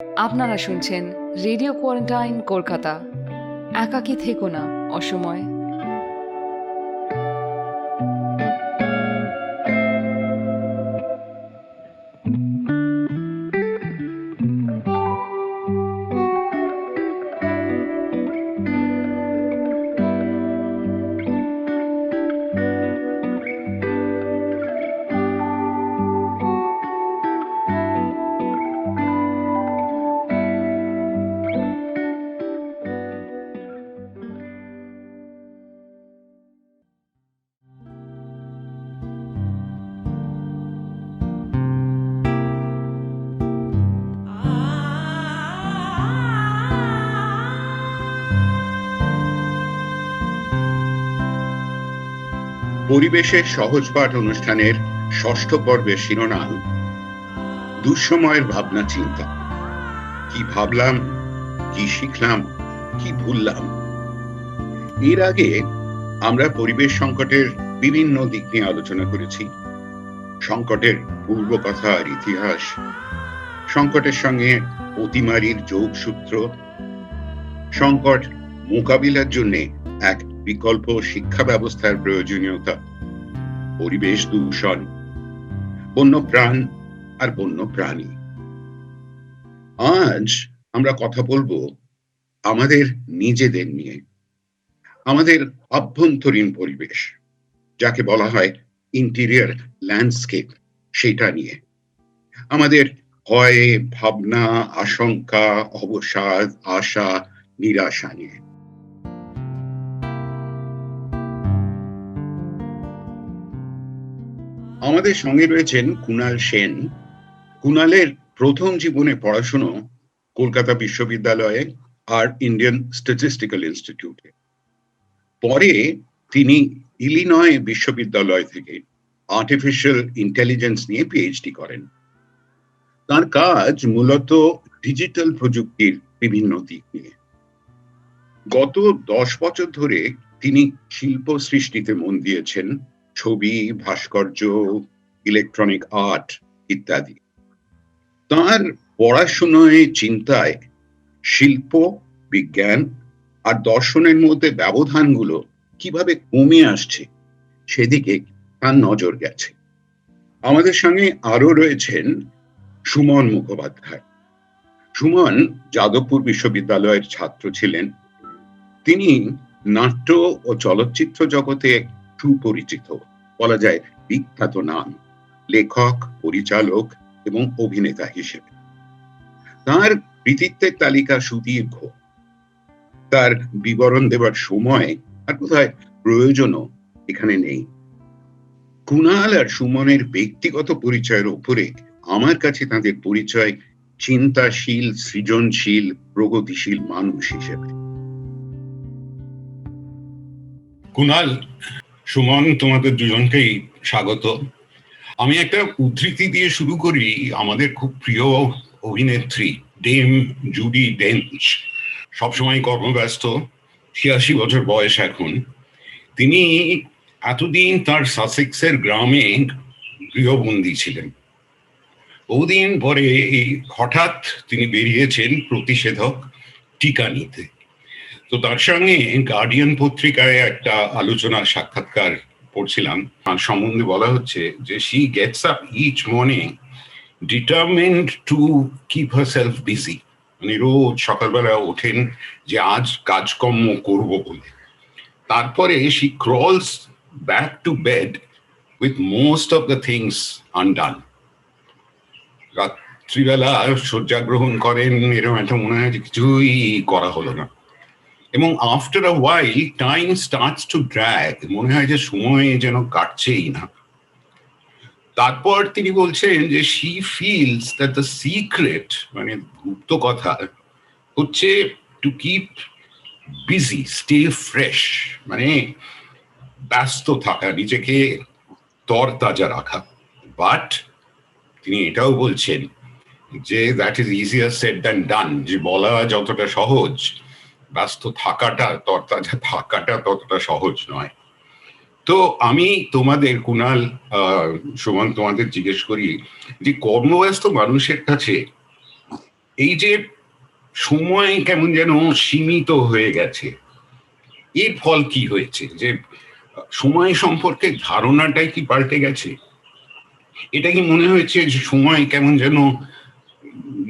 আপনারা শুনছেন radio quarantine Kolkata. একাকী থেকো না অসময়। পরিবেশের সহজ পাঠ অনুষ্ঠানের ষষ্ঠ পর্বের শিরোনাম দুঃসময়ের ভাবনা চিন্তা। কি ভাবলাম, কি শিখলাম, কি ভুললাম। এর আগে আমরা পরিবেশ সংকটের বিভিন্ন দিক নিয়ে আলোচনা করেছি। সংকটের পূর্বকথা আর ইতিহাস, সংকটের সঙ্গে অতিমারির যোগসূত্র, সংকট মোকাবিলার জন্য এক বিকল্প শিক্ষা ব্যবস্থার প্রয়োজনীয়তা, পরিবেশ দূষণ, বন্যপ্রাণ আর বন্য প্রাণী। আজ আমরা কথা বলবো আমাদের নিজেদের নিয়ে, আমাদের আভ্যন্তরীণ পরিবেশ, যাকে বলা হয় ইন্টেরিয়র ল্যান্ডস্কেপ, সেটা নিয়ে। আমাদের ভয়, ভাবনা, আশঙ্কা, অবসাদ, আশা, নিরাশা নিয়ে। আমাদের সঙ্গে রয়েছেন কুণাল সেন। কুণালের প্রথম জীবনে পড়াশুনো কলকাতা বিশ্ববিদ্যালয়ে আর ইন্ডিয়ান স্ট্যাটিস্টিক্যাল ইনস্টিটিউটে। পরে তিনি ইলিনয় বিশ্ববিদ্যালয় থেকে আর্টিফিশিয়াল ইন্টেলিজেন্স নিয়ে পিএইচডি করেন। তার কাজ মূলত ডিজিটাল প্রযুক্তির বিভিন্ন দিক নিয়ে। গত 10 বছর ধরে তিনি শিল্প সৃষ্টিতে মন দিয়েছেন, ছবি, ভাস্কর্য, ইলেকট্রনিক আর্ট ইত্যাদি। তার পড়াশোনায়, চিন্তায় শিল্প, বিজ্ঞান আর দর্শনের মধ্যে ব্যবধানগুলো কিভাবে কমে আসছে সেদিকে তার নজর গেছে। আমাদের সঙ্গে আরো রয়েছেন সুমন মুখোপাধ্যায়। সুমন যাদবপুর বিশ্ববিদ্যালয়ের ছাত্র ছিলেন। তিনি নাট্য ও চলচ্চিত্র জগতে সুপরিচিত, বলা যায় বিখ্যাত নাম, লেখক, পরিচালক এবং অভিনেতা হিসেবে। তার কৃতিত্বের তালিকা সুদীর্ঘ। তার বিবরণ দেবার সময় আর কোথায় প্রয়োজনও এখানে নেই। কুণাল আর সুমনের ব্যক্তিগত পরিচয়ের উপরে আমার কাছে তাদের পরিচয় চিন্তাশীল, সৃজনশীল, প্রগতিশীল মানুষ হিসেবে। কুণাল, সুমন, তোমাদের দুজনকেই স্বাগত। আমি একটা উদ্ধৃতি দিয়ে শুরু করি। আমাদের খুব প্রিয় অভিনেত্রী ডেম জুডি ডেঞ্চ সবসময় কর্মব্যস্ত, 86 বছর বয়স এখন। তিনি এতদিন তার সাসেক্সের গ্রামে গৃহবন্দী ছিলেন। বহুদিন পরে হঠাৎ তিনি বেরিয়েছেন প্রতিষেধক টিকা নিতে। তো তার সঙ্গে গার্ডিয়ান পত্রিকায় একটা আলোচনার সাক্ষাৎকার পড়ছিলাম। তার সম্বন্ধে বলা হচ্ছে যে she gets up each morning determined to keep herself busy, মানে রোজ সকালবেলা ওঠেন যে আজ কাজকর্ম করব বলে। তারপরে she crawls back to bed with most of the things undone. রাত্রিবেলা শয্যাগ্রহণ করেন, এরকম একটা মনে হয় যে কিছুই করা হলো না। এবং after a while time starts to drag, মনে হয় যে সময় যেন কাটছেই না। তারপর তিনি বলছেন যে she feels that the secret, মানে গুপ্ত কথা হচ্ছে to keep busy, stay fresh, মানে ব্যস্ত থাকা, নিজেকে তরতাজা রাখা। বাট তিনি এটাও বলছেন যে that is easier said than done, যে বলা যতটা সহজ, ব্যস্ত থাকাটা, তরতাজা থাকাটা ততটা সহজ নয়। তো আমি তোমাদের, কুণাল, সুমন, তোমাদের জিজ্ঞেস করি যে কর্মব্যস্ত মানুষের কাছে এই যে সময় কেমন যেন সীমিত হয়ে গেছে, এর ফল কি হয়েছে? যে সময় সম্পর্কে ধারণাটাই কি পাল্টে গেছে? এটা কি মনে হয়েছে যে সময় কেমন যেন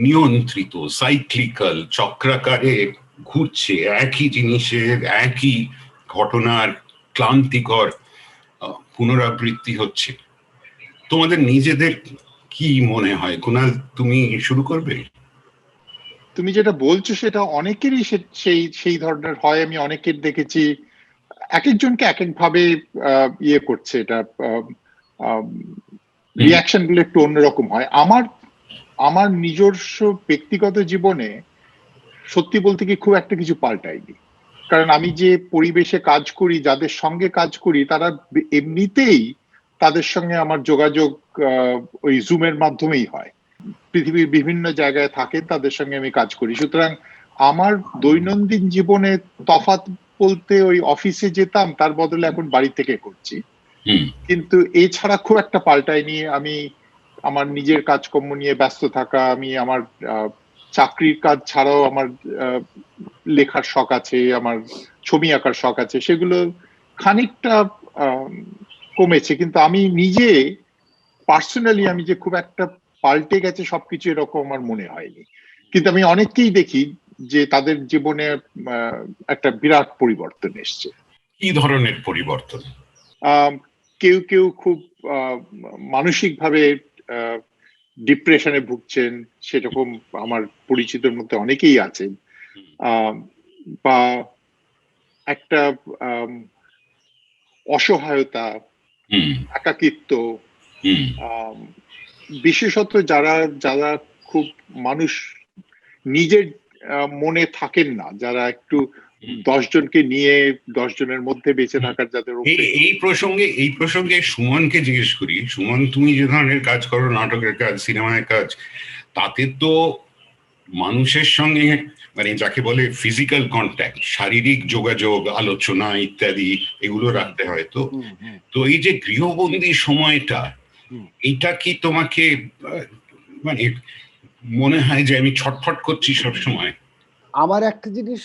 নিয়ন্ত্রিত, সাইক্লিক্যাল, চক্রাকারে ঘুরছে, একই জিনিসের একই ঘটনার ক্লান্তিকর পুনরাবৃত্তি হচ্ছে? তোমাদের নিজেদের কি মনে হয়? কুনাল, তুমি শুরু করবে? তুমি যেটা বলছো সেটা অনেকেরই সেই সেই ধরনের হয়। আমি অনেকের দেখেছি, এক একজনকে এক এক ভাবে ইয়ে করছে, এটা রিয়াকশন গুলো একটু অন্যরকম হয়। আমার আমার নিজস্ব ব্যক্তিগত জীবনে সত্যি বলতে কি খুব একটা কিছু পাল্টায়নি, কারণ আমি যে পরিবেশে কাজ করি, যাদের সঙ্গে কাজ করি, তারা এমনিতেই, তাদের সঙ্গে আমার যোগাযোগ ওই জুমের মাধ্যমেই হয়। পৃথিবীর বিভিন্ন জায়গায় থাকেন, তাদের সঙ্গে আমি কাজ করি। সুতরাং আমার দৈনন্দিন জীবনে তফাৎ বলতে ওই অফিসে যেতাম, তার বদলে এখন বাড়ি থেকে করছি। কিন্তু এছাড়া খুব একটা পাল্টায়নি। আমি আমার নিজের কাজকর্ম নিয়ে ব্যস্ত থাকা, আমি আমার চাকরির কাজ ছাড়াও আমার লেখার শখ আছে, আমার ছবি আঁকার শখ আছে, সেগুলো খানিকটা কমেছে। কিন্তু আমি নিজে পার্সোনালি আমি যে খুব একটা পাল্টে গেছে সবকিছু, এরকম আমার মনে হয়নি। কিন্তু আমি অনেককেই দেখি যে তাদের জীবনে একটা বিরাট পরিবর্তন এসছে। কি ধরনের পরিবর্তন? কেউ কেউ খুব মানসিকভাবে ডিপ্রেশনে ভুগছেন, সেরকম আমার পরিচিতর মধ্যে অনেকেই আছেন। বা একটা অসহায়তা, একাকিত্ব, বিশেষত যারা যারা খুব মানুষ নিজের মনে থাকেন না, যারা একটু 10 জনকে নিয়ে 10 জনের মধ্যে বেঁচে থাকার যাদের এই প্রসঙ্গে সুমনকে জিজ্ঞেস করি। সুমন, তুমি যে ধরনের কাজ করো, নাটকের কাজ, সিনেমায় কাজ, তাতে তো মানুষের সঙ্গে, মানে যাকে বলে ফিজিক্যাল কন্ট্যাক্ট, শারীরিক যোগাযোগ, আলোচনা ইত্যাদি, এগুলো রাখতে হয়। তো এই যে গৃহবন্দী সময়টা, এটা কি তোমাকে মানে মনে হয় যে আমি ছটফট করছি সব সময়? আমার একটা জিনিস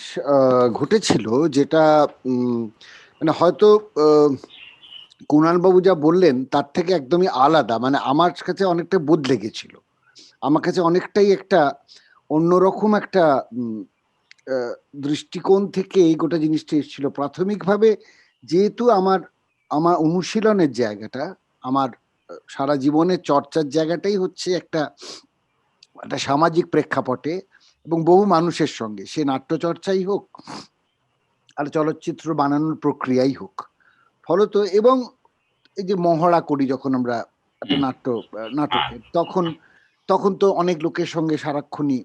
ঘটেছিল, যেটা মানে হয়তো কুণাল বাবু যা বললেন তার থেকে একদমই আলাদা। মানে আমার কাছে অনেকটা বদলে গেছিল, আমার কাছে অনেকটাই একটা অন্যরকম একটা দৃষ্টিকোণ থেকে এই গোটা জিনিসটা এসেছিল। প্রাথমিকভাবে যেহেতু আমার আমার অনুশীলনের জায়গাটা, আমার সারা জীবনের চর্চার জায়গাটাই হচ্ছে একটা একটা সামাজিক প্রেক্ষাপটে এবং বহু মানুষের সঙ্গে, সে নাট্যচর্চাই হোক আর চলচ্চিত্র বানানোর প্রক্রিয়াই হোক, ফলত এবং এই যে মহড়া করি যখন আমরা একটা নাটকে, তখন তো অনেক লোকের সঙ্গে সারাক্ষণই,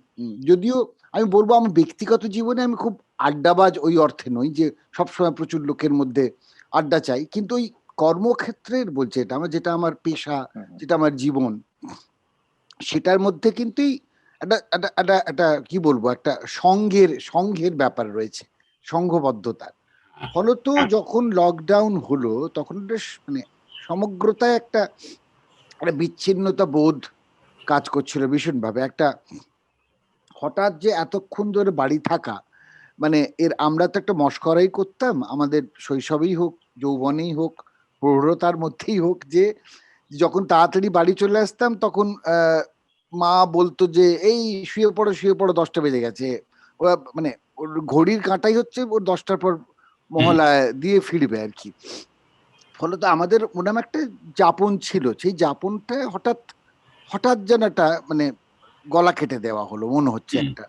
যদিও আমি বলবো আমার ব্যক্তিগত জীবনে আমি খুব আড্ডাবাজ ওই অর্থে নই যে সবসময় প্রচুর লোকের মধ্যে আড্ডা চাই, কিন্তু ওই কর্মক্ষেত্রের বলছে, এটা আমার, যেটা আমার পেশা, যেটা আমার জীবন, সেটার মধ্যে কিন্তু একটা কি বলবো, একটা সংঘের ব্যাপার রয়েছে, সংঘবদ্ধতার। ফলত যখন লকডাউন হলো তখন মানে সমগ্রতায় একটা বিচ্ছিন্নতা বোধ কাজ করছিল ভীষণভাবে। একটা হঠাৎ যে এতক্ষণ ধরে বাড়ি থাকা, মানে আমরা তো একটা মশকরাই করতাম আমাদের শৈশবেই হোক, যৌবনেই হোক, প্রৌঢ়তার মধ্যেই হোক, যে যখন তাড়াতাড়ি বাড়ি চলে আসতাম তখন মা বলতো যে এই শুয়ে পড়ো 10টা বেজে গেছে। ওরা মানে ওর ঘড়ির কাঁটাই হচ্ছে ওর 10টার পর মহলায় দিয়ে ফিরবে আর কি। ফলত আমাদের মনে একটা যাপন ছিল, সেই যাপনটা হঠাৎ যেন একটা মানে গলা কেটে দেওয়া হলো মনে হচ্ছে একটা।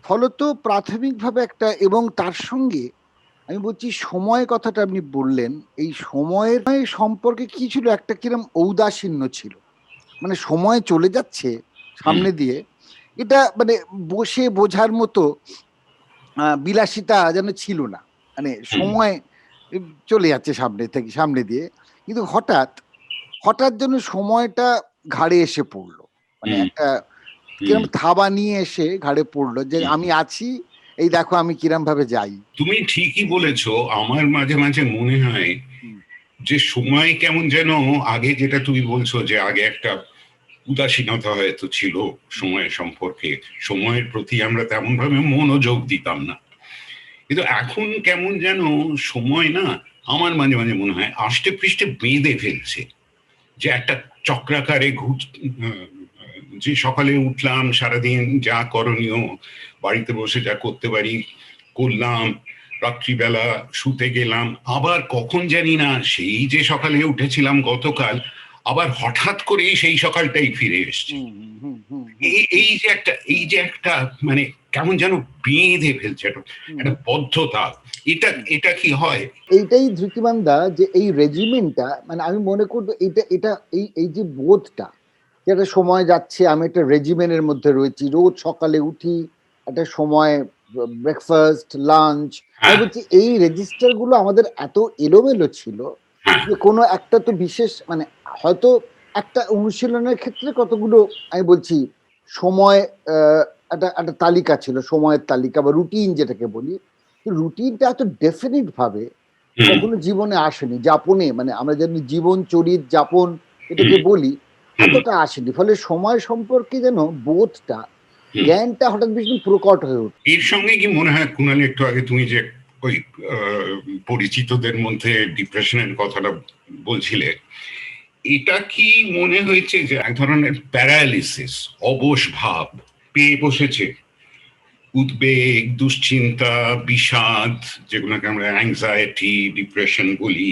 ফলত প্রাথমিকভাবে একটা, এবং তার সঙ্গে আমি বলছি সময় কথাটা আপনি বললেন, এই সময়ের সম্পর্কে কি ছিল, একটা কিরম ঔদাসীন্য ছিল, মানে সময় চলে যাচ্ছে সামনে দিয়ে, এটা মানে বসে বোঝার মতো বিলাসিতা যেন ছিল না। মানে সময় চলে যাচ্ছে সামনে দিয়ে, কিন্তু হঠাৎ যেন সময়টা ঘাড়ে এসে পড়লো, মানে একটা কিরম থাবা নিয়ে এসে ঘাড়ে পড়লো যে আমি আছি, এই দেখো আমি কিরম ভাবে যাই। তুমি ঠিকই বলেছো। আমার মাঝে মাঝে মনে হয় যে সময় কেমন যেন আগে, যেটা তুমি বলছো যে আগে একটা উদাসীনতা হয়তো ছিল সময় সম্পর্কে, সময়ের প্রতি আমরা তেমন ভাবে মনোযোগ দিতাম না। কিন্তু এখন কেমন যেন সময় না, আমার মাঝে মাঝে মনে হয় আষ্টে পৃষ্ঠে বেঁধে ফেলছে, যে একটা চক্রাকারে যে সকালে উঠলাম, সারাদিন যা করণীয় বাড়িতে বসে যা করতে পারি করলাম, রাত্রিবেলা শুতে গেলাম, আবার কখন জানি না সেই যে সকালে উঠেছিলাম গতকাল আবার হঠাৎ করেই সেই সকালটাই ফিরে এসছে। এই যে একটা মানে কেমন যেন বেঁধে ফেলছে, একটা বদ্ধতা। এটা কি হয়? এইটাই ধৃতিমানদা, যে এই রেজিমেন্টটা, মানে আমি মনে করবো এটা এটা এই এই যে বোধটা, যেটা সময় যাচ্ছে, আমি একটা রেজিমেন্টের মধ্যে রয়েছি, রোজ সকালে উঠি, একটা সময় ব্রেকফাস্ট, লাঞ্চ, আমি বলছি এই রেজিস্টার গুলো আমাদের এত এলোমেলো ছিল যে কোনো একটা তো বিশেষ, মানে হয়তো একটা অনুশীলনের ক্ষেত্রে কতগুলো, আমি বলছি সময়, একটা একটা তালিকা ছিল, সময়ের তালিকা বা রুটিন যেটাকে বলি, রুটিনটা এত ডেফিনিট ভাবে কখনো জীবনে আসেনি, যাপনে, মানে আমরা যেমন জীবন চরিত যাপন এটাকে বলি, এতটা আসেনি। ফলে সময় সম্পর্কে যেন বোধটা, জ্ঞানটা হঠাৎ ভীষণ প্রকট হয়ে ওঠে। এর সঙ্গে কি মনে হয় কুণাল, একটু আগে তুমি যে ওই পরিচিতদের মধ্যে ডিপ্রেশনের কথাটা বলছিলে, এটা কি মনে হয়েছে যে এক ধরনের প্যারালিসিস, অবশ ভাব পেয়ে বসেছে? উদ্বেগ, দুশ্চিন্তা, বিষাদ, যেগুলোকে আমরা অ্যাংজাইটি, ডিপ্রেশন বলি,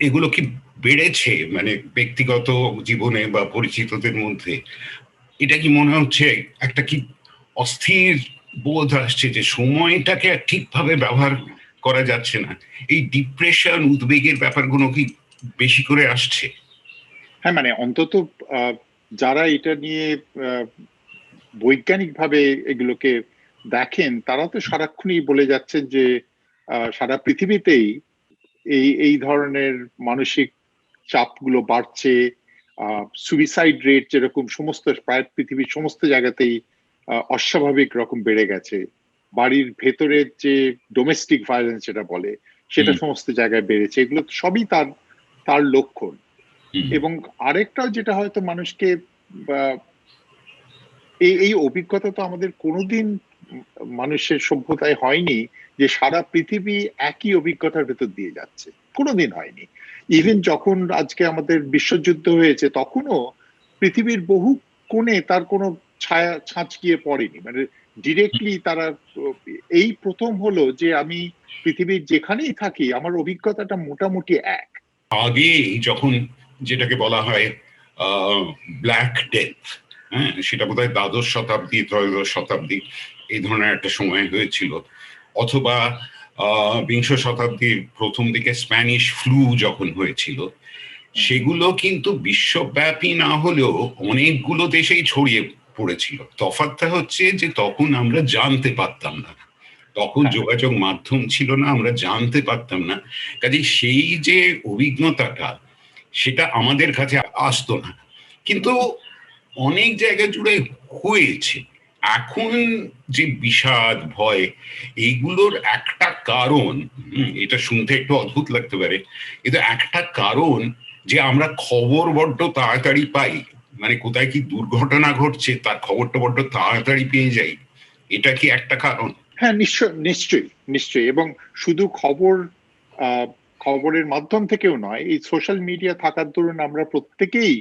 এগুলো কি বেড়েছে মানে ব্যক্তিগত জীবনে বা পরিচিতদের মধ্যে? এটা কি মনে হচ্ছে একটা কি অস্থির বোধ আসছে যে সময়টাকে আর ঠিকভাবে ব্যবহার করা যাচ্ছে না? এই ডিপ্রেশন, উদ্বেগের ব্যাপারগুলো কি বেশি করে আসছে? হ্যাঁ, মানে অন্তত যারা এটা নিয়ে বৈজ্ঞানিকভাবে এগুলোকে দেখেন, তারা তো সারাক্ষণই বলে যাচ্ছেন যে সারা পৃথিবীতেই এই ধরনের মানসিক চাপগুলো বাড়ছে। সুইসাইড রেট যেরকম সমস্ত প্রায় পৃথিবীর সমস্ত জায়গাতেই অস্বাভাবিক রকম বেড়ে গেছে। বাড়ির ভেতরের যে ডোমেস্টিক ভায়োলেন্স যেটা বলে, সেটা সমস্ত জায়গায় বেড়েছে। এগুলো সবই তার তার লক্ষণ। এবং আরেকটাও যেটা হয়তো মানুষকে, এই অভিজ্ঞতা তো আমাদের কোনোদিন মানুষের সভ্যতায় হয়নি যে সারা পৃথিবী একই অভিজ্ঞতার ভেতর দিয়ে যাচ্ছে, কোনোদিন হয়নি। ইভেন যখন আজকে আমাদের বিশ্বযুদ্ধ হয়েছে, তখনও পৃথিবীর বহু কোণে তার কোনো ছায়া ছাঁচ গিয়ে পড়েনি, মানে ডিরেক্টলি তারা, এই প্রথম হলো যে আমি পৃথিবীর যেখানেই থাকি আমার অভিজ্ঞতাটা মোটামুটি এক। আগে যখন যেটাকে বলা হয় ব্ল্যাক ডেথ, হ্যাঁ, সেটা বোধহয় দ্বাদশ শতাব্দী, ত্রয়োদশ শতাব্দী এই ধরনের একটা সময় হয়েছিল, অথবা বিংশ শতাব্দীর প্রথম দিকে স্প্যানিশ ফ্লু যখন হয়েছিল, সেগুলো কিন্তু বিশ্বব্যাপী না হলেও অনেকগুলো দেশেই ছড়িয়ে পড়েছিল। তফাৎটা হচ্ছে যে তখন আমরা জানতে পারতাম না, তখন যোগাযোগ মাধ্যম ছিল না, আমরা জানতে পারতাম না, কাজে সেই যে অভিজ্ঞতাটা সেটা আমাদের কাছে আসতো না। কিন্তু অনেক জায়গা জুড়ে হয়েছে। এখন যে বিষাদ, ভয়, এইগুলোর একটা কারণ, এটা শুনতে একটু অদ্ভুত লাগতে পারে, কিন্তু একটা কারণ যে আমরা খবর বড্ড তাড়াতাড়ি পাই, মানে কোথায় কি দুর্ঘটনা ঘটছে তার খবরটা বড্ড তাড়াতাড়ি পেয়ে যাই, এটা কি একটা কারণ? হ্যাঁ, নিশ্চয়ই নিশ্চয়ই। এবং শুধু খবরের মাধ্যম থেকেও নয়, এই সোশ্যাল মিডিয়া থাকার দরুন আমরা প্রত্যেকেই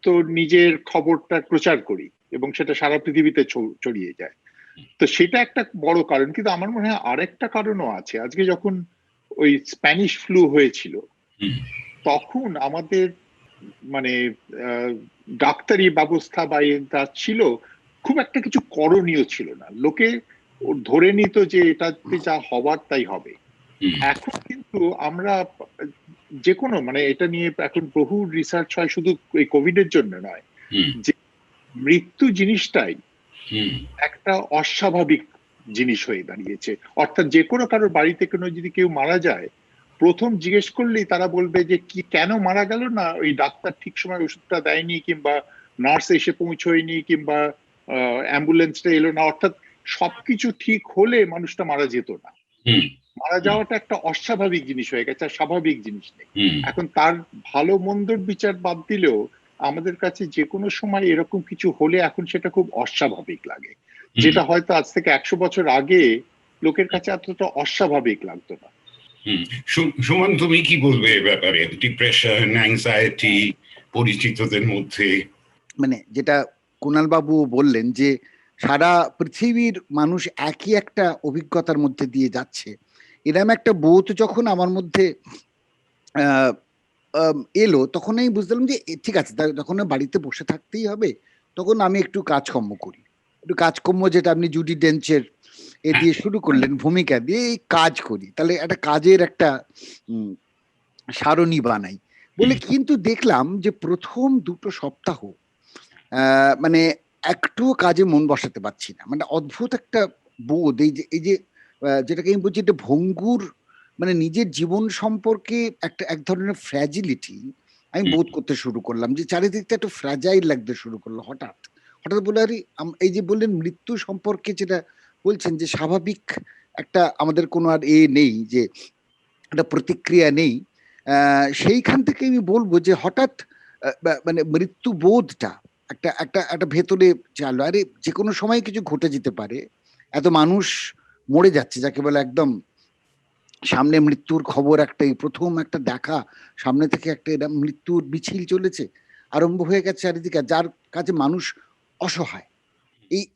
তো নিজের খবরটা প্রচার করি এবং সেটা সারা পৃথিবীতে ছড়িয়ে যায়। তো সেটা একটা বড় কারণ। কিন্তু আমার মনে হয় আরেকটা কারণও আছে। আজকে যখন ওই স্প্যানিশ ফ্লু হয়েছিল, তখন আমাদের মানে ডাক্তারি ব্যবস্থা বা এটা ছিল, খুব একটা কিছু করণীয় ছিল না। লোকে ধরে নিত যে এটাতে যা হবার তাই হবে। এখন কিন্তু আমরা যে কোনো, মানে এটা নিয়ে এখন বহু রিসার্চ হয়, শুধু এই কোভিড এর জন্য নয়, যে মৃত্যু জিনিসটাই একটা অস্বাভাবিক জিনিস হয়ে দাঁড়িয়েছে। অর্থাৎ যে কোনো কারোর বাড়িতে কোনো যদি কেউ মারা যায়, প্রথম জিজ্ঞেস করলেই তারা বলবে যে কি কেন মারা গেল, না ওই ডাক্তার ঠিক সময় ওষুধটা দেয়নি, কিংবা নার্স এসে পৌঁছয়নি, কিংবা অ্যাম্বুলেন্সটা এলো না। অর্থাৎ সবকিছু ঠিক হলে মানুষটা মারা যেত না। মারা যাওয়াটা একটা অস্বাভাবিক জিনিস হয়ে গেছে, আর স্বাভাবিক জিনিস নেই। এখন তার ভালো মন্দর বিচার বাদ দিলেও আমাদের কাছে যে কোনো সময় এরকম কিছু হলে এখন সেটা খুব অস্বাভাবিক লাগে, যেটা হয়তো আজ থেকে 100 বছর আগে লোকের কাছে এতটা অস্বাভাবিক লাগতো না। সুমন, তুমি কি বলবে এ ব্যাপারে? ডিপ্রেশন, অ্যাংজাইটি পরিচিতদের মধ্যে? মানে যেটা কুণাল বাবু বললেন যে সারা পৃথিবীর মানুষ একই একটা অভিজ্ঞতার মধ্যে দিয়ে যাচ্ছে, এরকম একটা বোধ যখন আমার মধ্যে আহ, এলো, তখন আমি বুঝলাম যে ঠিক আছে, যখন বাড়িতে বসে থাকতেই হবে, তখন আমি একটু কাজকর্ম করি। একটু কাজকর্ম, যেটা আপনি জুডি ডেঞ্চের দিয়ে শুরু করলেন, ভূমিকা দিয়ে এই কাজ করি, তাহলে একটা কাজের একটা সারণী বানাই বলে। কিন্তু দেখলাম যে প্রথম 2 সপ্তাহ মানে একটু কাজে মন বসাতে পারছি না। মানে অদ্ভুত একটা বোধ, এই যে যেটাকে আমি বলছি, এটা ভঙ্গুর, মানে নিজের জীবন সম্পর্কে একটা এক ধরনের ফ্র্যাজিলিটি আমি বোধ করতে শুরু করলাম, যে চারিদিকটা একটু ফ্র্যাজাইল লাগতে শুরু করলো। হঠাৎ হঠাৎ বলে, আরে এই যে বললেন মৃত্যু সম্পর্কে যেটা বলছেন, যে স্বাভাবিক একটা আমাদের কোনো আর নেই, যে একটা প্রতিক্রিয়া নেই, সেইখান থেকে আমি বলবো যে হঠাৎ মানে মৃত্যু বোধটা একটা একটা একটা ভেতরে চালো, আরে যে কোনো সময় কিছু ঘটে যেতে পারে, এত মানুষ মরে যাচ্ছে, যাকে বলে একদম সামনে মৃত্যুর খবর, একটাই প্রথম একটা দেখা, সামনে থেকে একটা এরকম মৃত্যুর মিছিল চলেছে, আরম্ভ হয়ে গেছে চারিদিকে, যার কাছে মানুষ অসহায়।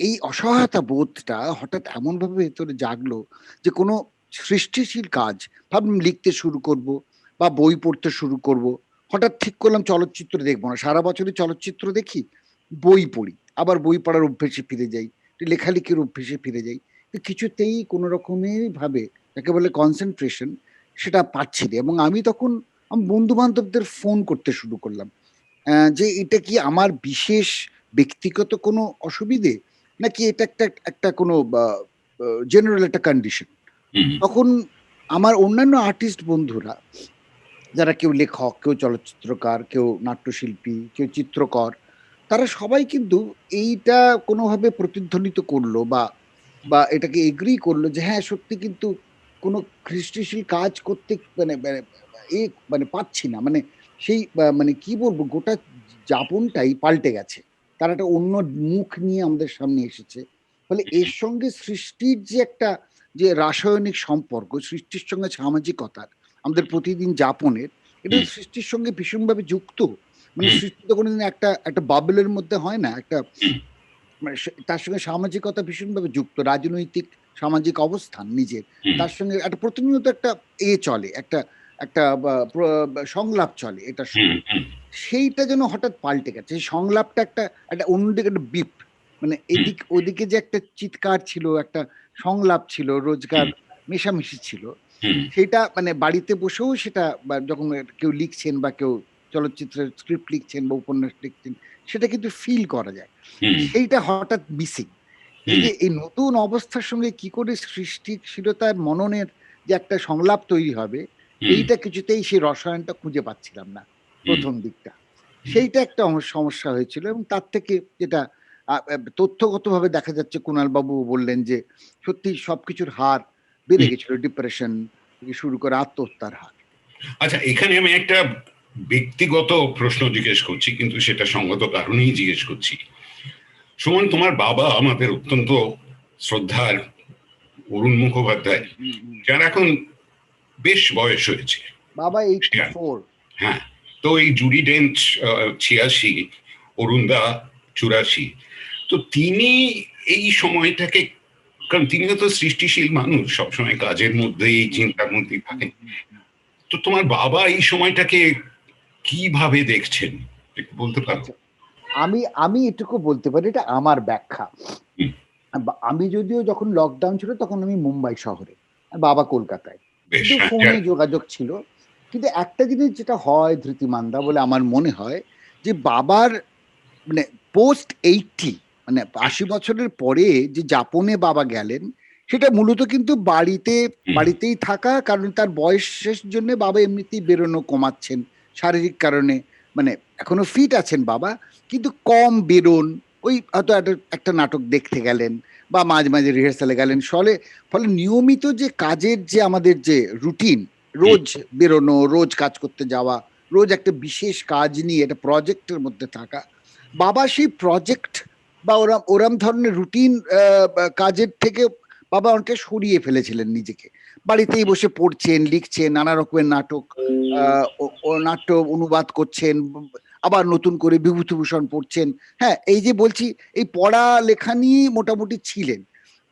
এই অসহায়তা বোধটা হঠাৎ এমন ভাবে ভেতরে জাগলো যে কোনো সৃষ্টিশীল কাজ ভাবলাম লিখতে শুরু করব বা বই পড়তে শুরু করব। হঠাৎ ঠিক করলাম চলচ্চিত্র দেখবো না, সারা বছরই চলচ্চিত্র দেখি, বই পড়ি, আবার বই পড়ার অভ্যেসে ফিরে যাই, লেখালেখির অভ্যেসে ফিরে যাই। কিছুতেই কোনো রকমের ভাবে, যাকে বলে কনসেন্ট্রেশন, সেটা পাচ্ছি না। এবং আমি তখন বন্ধু বান্ধবদের ফোন করতে শুরু করলাম, যে এটা কি আমার বিশেষ ব্যক্তিগত কোনো অসুবিধে, নাকি এটা একটা একটা কোনো জেনারেল একটা কন্ডিশন। তখন আমার অন্যান্য আর্টিস্ট বন্ধুরা, যারা কেউ লেখক, কেউ চলচ্চিত্রকার, কেউ নাট্যশিল্পী, কেউ চিত্রকর, তারা সবাই কিন্তু এইটা কোনোভাবে প্রতিধ্বনিত করলো বা বা এটাকে এগ্রি করলো যে হ্যাঁ সত্যি, কিন্তু কোনো সৃষ্টিশীল কাজ করতে মানে মানে এ মানে পাচ্ছি না। মানে সেই মানে কি বলবো, গোটা যাপনটাই পাল্টে গেছে, তারা একটা অন্য মুখ নিয়ে আমাদের সামনে এসেছে। ফলে এর সঙ্গে সৃষ্টির যে একটা যে রাসায়নিক সম্পর্ক, সৃষ্টির সঙ্গে সামাজিকতার, আমাদের প্রতিদিন যাপনের, এটা সৃষ্টির সঙ্গে ভীষণভাবে যুক্ত। মানে সৃষ্টি তো কোনোদিন একটা একটা বাবলের মধ্যে হয় না, একটা মানে তার সঙ্গে সামাজিকতা ভীষণভাবে যুক্ত, রাজনৈতিক সামাজিক অবস্থান নিজের, তার সঙ্গে একটা প্রতিনিয়ত একটা চলে, একটা একটা সংলাপ চলে এটার সঙ্গে। সেইটা যেন হঠাৎ পাল্টে গেছে, সেই সংলাপটা একটা একটা অন্যদিকে একটা বিপ, মানে এদিক ওদিকে যে একটা চিৎকার ছিল, একটা সংলাপ ছিল, রোজগার মেশামেশি ছিল, সেটা মানে বাড়িতে বসেও সেটা, বা যখন কেউ লিখছেন বা কেউ চলচ্চিত্রের স্ক্রিপ্ট লিখছেন বা উপন্যাস লিখছেন, সেটা কিন্তু ফিল করা যায়। সেইটা হঠাৎ মিসিং। এই যে এই নতুন অবস্থার সঙ্গে কি করে সৃষ্টিশীলতার মননের যে একটা সংলাপ তৈরি হবে, এইটা কিছুতেই সেই রসায়নটা খুঁজে পাচ্ছিলাম না প্রথম দিকটা। সেইটা একটা আমার সমস্যা হয়েছিল। এবং তার থেকে যেটা তথ্যগতভাবে দেখা যাচ্ছে, কুণাল বাবু বললেন যে সত্যি সবকিছুর হার বেড়ে গেছিল, ডিপ্রেশন থেকে শুরু করে আত্মহত্যার হার। আচ্ছা, এখানে আমি একটা ব্যক্তিগত প্রশ্ন জিজ্ঞেস করছি, কিন্তু সেটা সঙ্গত কারণেই জিজ্ঞেস করছি। সুমন, তোমার বাবা আমাদের অত্যন্ত শ্রদ্ধার অরুণ মুখোপাধ্যায়, যার এখন বেশ বয়স হয়েছে, বাবা 84। হ্যাঁ, তো এই জুডি ডেঞ্চ 86, অরুণদা 84। তো তিনি এই সময়টাকে, কারণ তিনি তো সৃষ্টিশীল মানুষ, সবসময় কাজের মধ্যে, এই চিন্তার মধ্যেই থাকেন। তো তোমার বাবা এই সময়টাকে কিভাবে দেখছেন একটু বলতে পারো? আমি আমি এটুকু বলতে পারি, এটা আমার ব্যাখ্যা। আমি যদিও যখন লকডাউন ছিল তখন আমি মুম্বাই শহরে, আর বাবা কলকাতায়, কিন্তু ফোনে যোগাযোগ ছিল। কিন্তু একটা জিনিস যেটা হয় ধৃতিমানদা বলে আমার মনে হয়, যে বাবার মানে পোস্ট 80, মানে 80 বছরের পরে যে যাপনে বাবা গেলেন, সেটা মূলত কিন্তু বাড়িতেই থাকা, কারণ তার বয়সের জন্য বাবা এমনিতেই বেরোনো কমাচ্ছেন, শারীরিক কারণে। মানে এখনো ফিট আছেন বাবা, কিন্তু কম বেরোন, ওই হয়তো একটা নাটক দেখতে গেলেন বা মাঝে মাঝে রিহার্সালে গেলেন, ফলে নিয়মিত যে কাজের যে আমাদের যে রুটিন, রোজ বেরোনো, রোজ কাজ করতে যাওয়া, রোজ একটা বিশেষ কাজ নিয়ে একটা প্রজেক্টের মধ্যে থাকা। বাবা সেই প্রজেক্ট বা ওরম ধরনের রুটিন কাজের থেকে বাবা অনেকটা সরিয়ে ফেলেছিলেন নিজেকে। বাড়িতেই বসে পড়ছেন, লিখছেন, নানা রকমের নাটক, নাট্য অনুবাদ করছেন, আবার নতুন করে বিভূতিভূষণ পড়ছেন। হ্যাঁ, এই যে বলছি, এই পড়া লেখা নিয়ে মোটামুটি ছিলেন।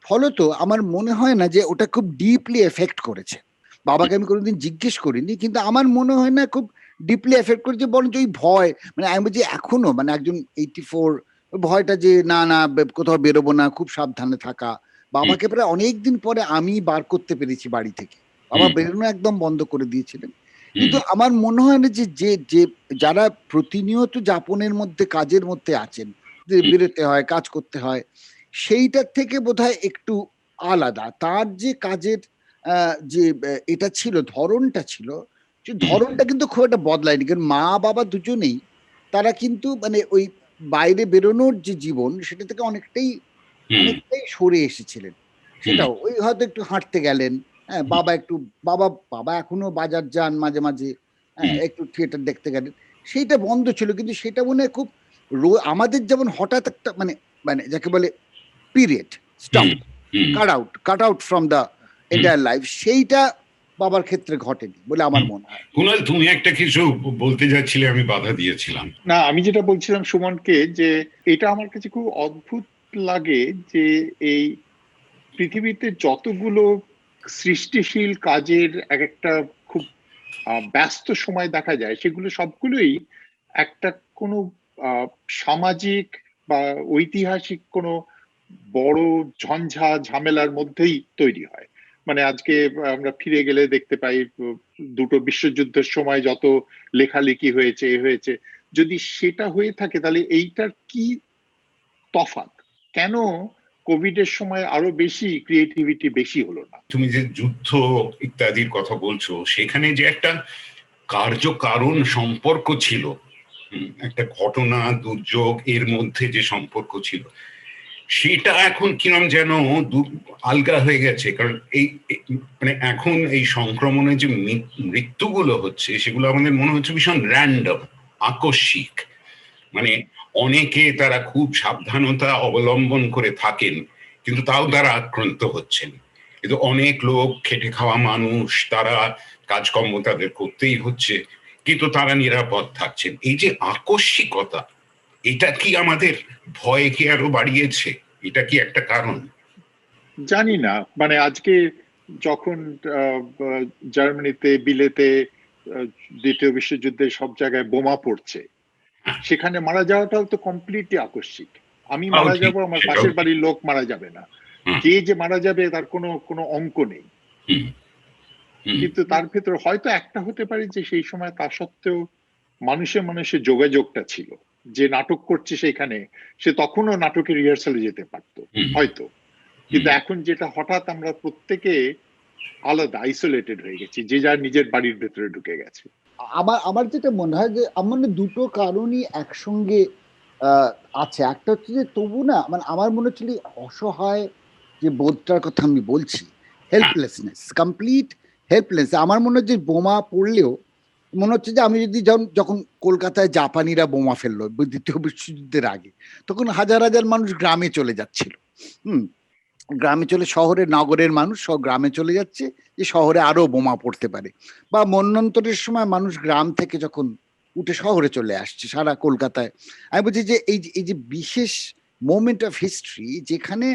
ফলত আমার মনে হয় না যে ওটা খুব ডিপলি এফেক্ট করেছে। বাবাকে আমি কোনোদিন জিজ্ঞেস করিনি, কিন্তু আমার মনে হয় না খুব ডিপলি এফেক্ট করেছে, বরঞ্চ ওই ভয়, মানে আমি বলছি এখনো, মানে একজন 84, ভয়টা যে না না কোথাও বেরোবো না, খুব সাবধানে থাকা। বাবাকে প্রায় অনেকদিন পরে আমি বার করতে পেরেছি বাড়ি থেকে। বাবা বেরোনো একদম বন্ধ করে দিয়েছিলেন। কিন্তু আমার মনে হয় না যে যে যে যারা প্রতিনিয়ত যাপনের মধ্যে, কাজের মধ্যে আছেন, যে বেরোতে হয়, কাজ করতে হয়, সেইটার থেকে বোধহয় একটু আলাদা তার যে কাজের যে এটা ছিল, ধরনটা ছিল, যে ধরনটা কিন্তু খুব একটা বদলায়নি। কারণ মা বাবা দুজনেই তারা কিন্তু মানে ওই বাইরে বেরোনোর যে জীবন, সেটা থেকে অনেকটাই সরে এসেছিলেন। সেটাও ওই হয়তো একটু হাঁটতে গেলেন, হ্যাঁ, বাবা বাবা এখনো বাজার যান মাঝে মাঝে, হ্যাঁ, একটু থিয়েটার দেখতে গেলেন। সেইটা বন্ধ ছিল, কিন্তু সেটা মনে হয় খুব আমাদের যেমন হঠাৎ একটা মানে মানে যাকে বলে period stop, cut out from the entire life, সেইটা বাবার ক্ষেত্রে ঘটেনি বলে আমার মনে হয়। কুনাল, তুমি একটা কিছু বলতে যাচ্ছিলে, আমি বাধা দিয়েছিলাম। না, আমি যেটা বলছিলাম সুমনকে, যে এটা আমার কাছে খুব অদ্ভুত লাগে যে এই পৃথিবীতে যতগুলো সৃষ্টিশীল কাজের এক একটা খুব ব্যস্ত সময় দেখা যায়, সেগুলো সবগুলোই একটা কোনো সামাজিক বা ঐতিহাসিক কোনো বড় ঝঞ্ঝা ঝামেলার মধ্যেই তৈরি হয়। মানে আজকে আমরা ফিরে গেলে দেখতে পাই দুটো বিশ্বযুদ্ধের সময় যত লেখালেখি হয়েছে, হয়েছে, যদি সেটা হয়ে থাকে তাহলে এইটার কি তফাৎ? কেন কোভিড এর সময় আরো বেশি ক্রিয়েটিভিটি বেশি হলো না? তুমি যে যুদ্ধ ইত্যাদির কথা বলছো, সেখানে যে একটা কার্যকারণ সম্পর্ক ছিল, একটা ঘটনা, দুর্যোগ, এর মধ্যে যে সম্পর্ক ছিল, সেটা এখন কিরম যেন আলগা হয়ে গেছে। কারণ এই মানে এখন এই সংক্রমণে যে মৃত্যুগুলো হচ্ছে, সেগুলো আমাদের মনে হচ্ছে ভীষণ র্যান্ডম, আকস্মিক। মানে অনেকে তারা খুব সাবধানতা অবলম্বন করে থাকেন, কিন্তু তাও তারা আক্রান্ত হচ্ছেন। কিন্তু অনেক লোক, খেটে খাওয়া মানুষ, তারা কাজকর্ম তাদের করতেই হচ্ছে, কিন্তু তারা নিরাপদ থাকছেন। এই যে আকস্মিকতা, এটা কি আমাদের ভয়কে আরো বাড়িয়েছে? এটা কি একটা কারণ? জানি না। মানে আজকে যখন জার্মানিতে, বিলেতে দ্বিতীয় বিশ্বযুদ্ধে সব জায়গায় বোমা পড়ছে, সেখানে মারা যাওয়াটাও তো কমপ্লিটলি আকস্মিক। আমি মারা যাব, আমার পাশের বাড়ির লোক মারা যাবে না, কে যে মারা যাবে তার কোনো কোনো অঙ্ক নেই। কিন্তু তার ভেতর হয়তো একটা হতে পারে যে সেই সময় তা সত্ত্বেও মানুষের মানুষের যোগাযোগটা ছিল। যে নাটক করছে সেখানে, সে তখনও নাটকের রিহার্সালে যেতে পারতো হয়তো। কিন্তু এখন যেটা হঠাৎ আমরা প্রত্যেকে আলাদা, আইসোলেটেড হয়ে গেছি, যে যার নিজের বাড়ির ভেতরে ঢুকে গেছে। আমার যেটা মনে হয় যে আমার দুটো কারণই একসঙ্গে আছে। একটা হচ্ছে যে তবু না, মানে আমার মনে হচ্ছিল অসহায় যে বোধটার কথা আমি বলছি, হেল্পলেসনেস, কমপ্লিট হেল্পলেস। আমার মনে হচ্ছে বোমা পড়লেও মনে হচ্ছে যে আমি যদি যখন কলকাতায় জাপানিরা বোমা ফেললো দ্বিতীয় বিশ্বযুদ্ধের আগে, তখন হাজার হাজার মানুষ গ্রামে চলে যাচ্ছিল। গ্রামে চলে, শহরের নগরের মানুষ সব গ্রামে চলে যাচ্ছে যে শহরে আরো বোমা পড়তে পারে। বা মন্বন্তরের সময় মানুষ গ্রাম থেকে যখন উঠে শহরে চলে আসছে সারা কলকাতায়। আমি বলছি যে এই যে বিশেষ মোমেন্ট অফ হিস্ট্রি, যেখানে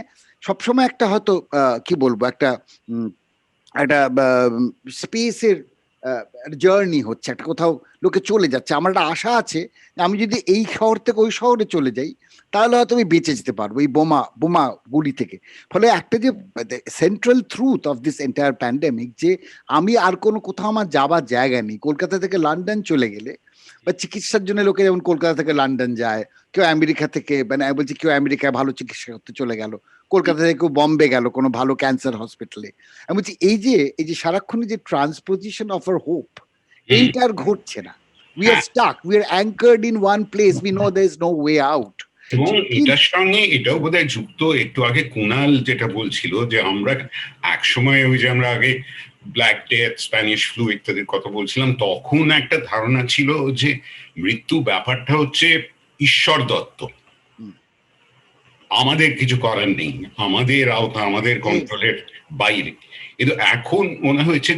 সবসময় একটা হয়তো কি বলবো, একটা একটা স্পেসের জার্নি হচ্ছে, একটা কোথাও লোকে চলে যাচ্ছে। আমার একটা আশা আছে আমি যদি এই শহর থেকে ওই শহরে চলে যাই, তাহলে হয়তো আমি বেঁচে যেতে পারবো এই বোমা গুলি থেকে। ফলে একটা যে central truth of this entire pandemic, যে আমি আর কোনো কোথাও আমার যাবার জায়গা নেই। কলকাতা থেকে লন্ডন চলে গেলে, বা চিকিৎসার জন্য লোকে যেমন কলকাতা থেকে লন্ডন যায়, কেউ আমেরিকা থেকে, মানে আমি বলছি কেউ আমেরিকায় ভালো চিকিৎসা করতে চলে গেল, কলকাতা থেকে কেউ বম্বে গেল কোনো ভালো ক্যান্সার হসপিটালে। আমি বলছি এই যে সারাক্ষণই যে ট্রান্সপোজিশন অফ আর হোপ, এইটা আর ঘটছে না। We are stuck, we are anchored in one place, we know there is no way out. এবং এটার সঙ্গে এটাও বোধহয় যুক্ত, একটু আগে কুনাল যেটা বলছিল, যে আমরা এক সময় ওই যে আমরা আগে ব্ল্যাক ডেথ, স্প্যানিশ ফ্লু ইত্যাদির কথা বলছিলাম, তখন একটা ধারণা ছিল যে মৃত্যু ব্যাপারটা হচ্ছে ঈশ্বর দত্ত, হুম। আমাদের কিছু করার নেই, আমাদের আওতা, আমাদের কন্ট্রোলের বাইরে। কিন্তু এখন মনে হচ্ছে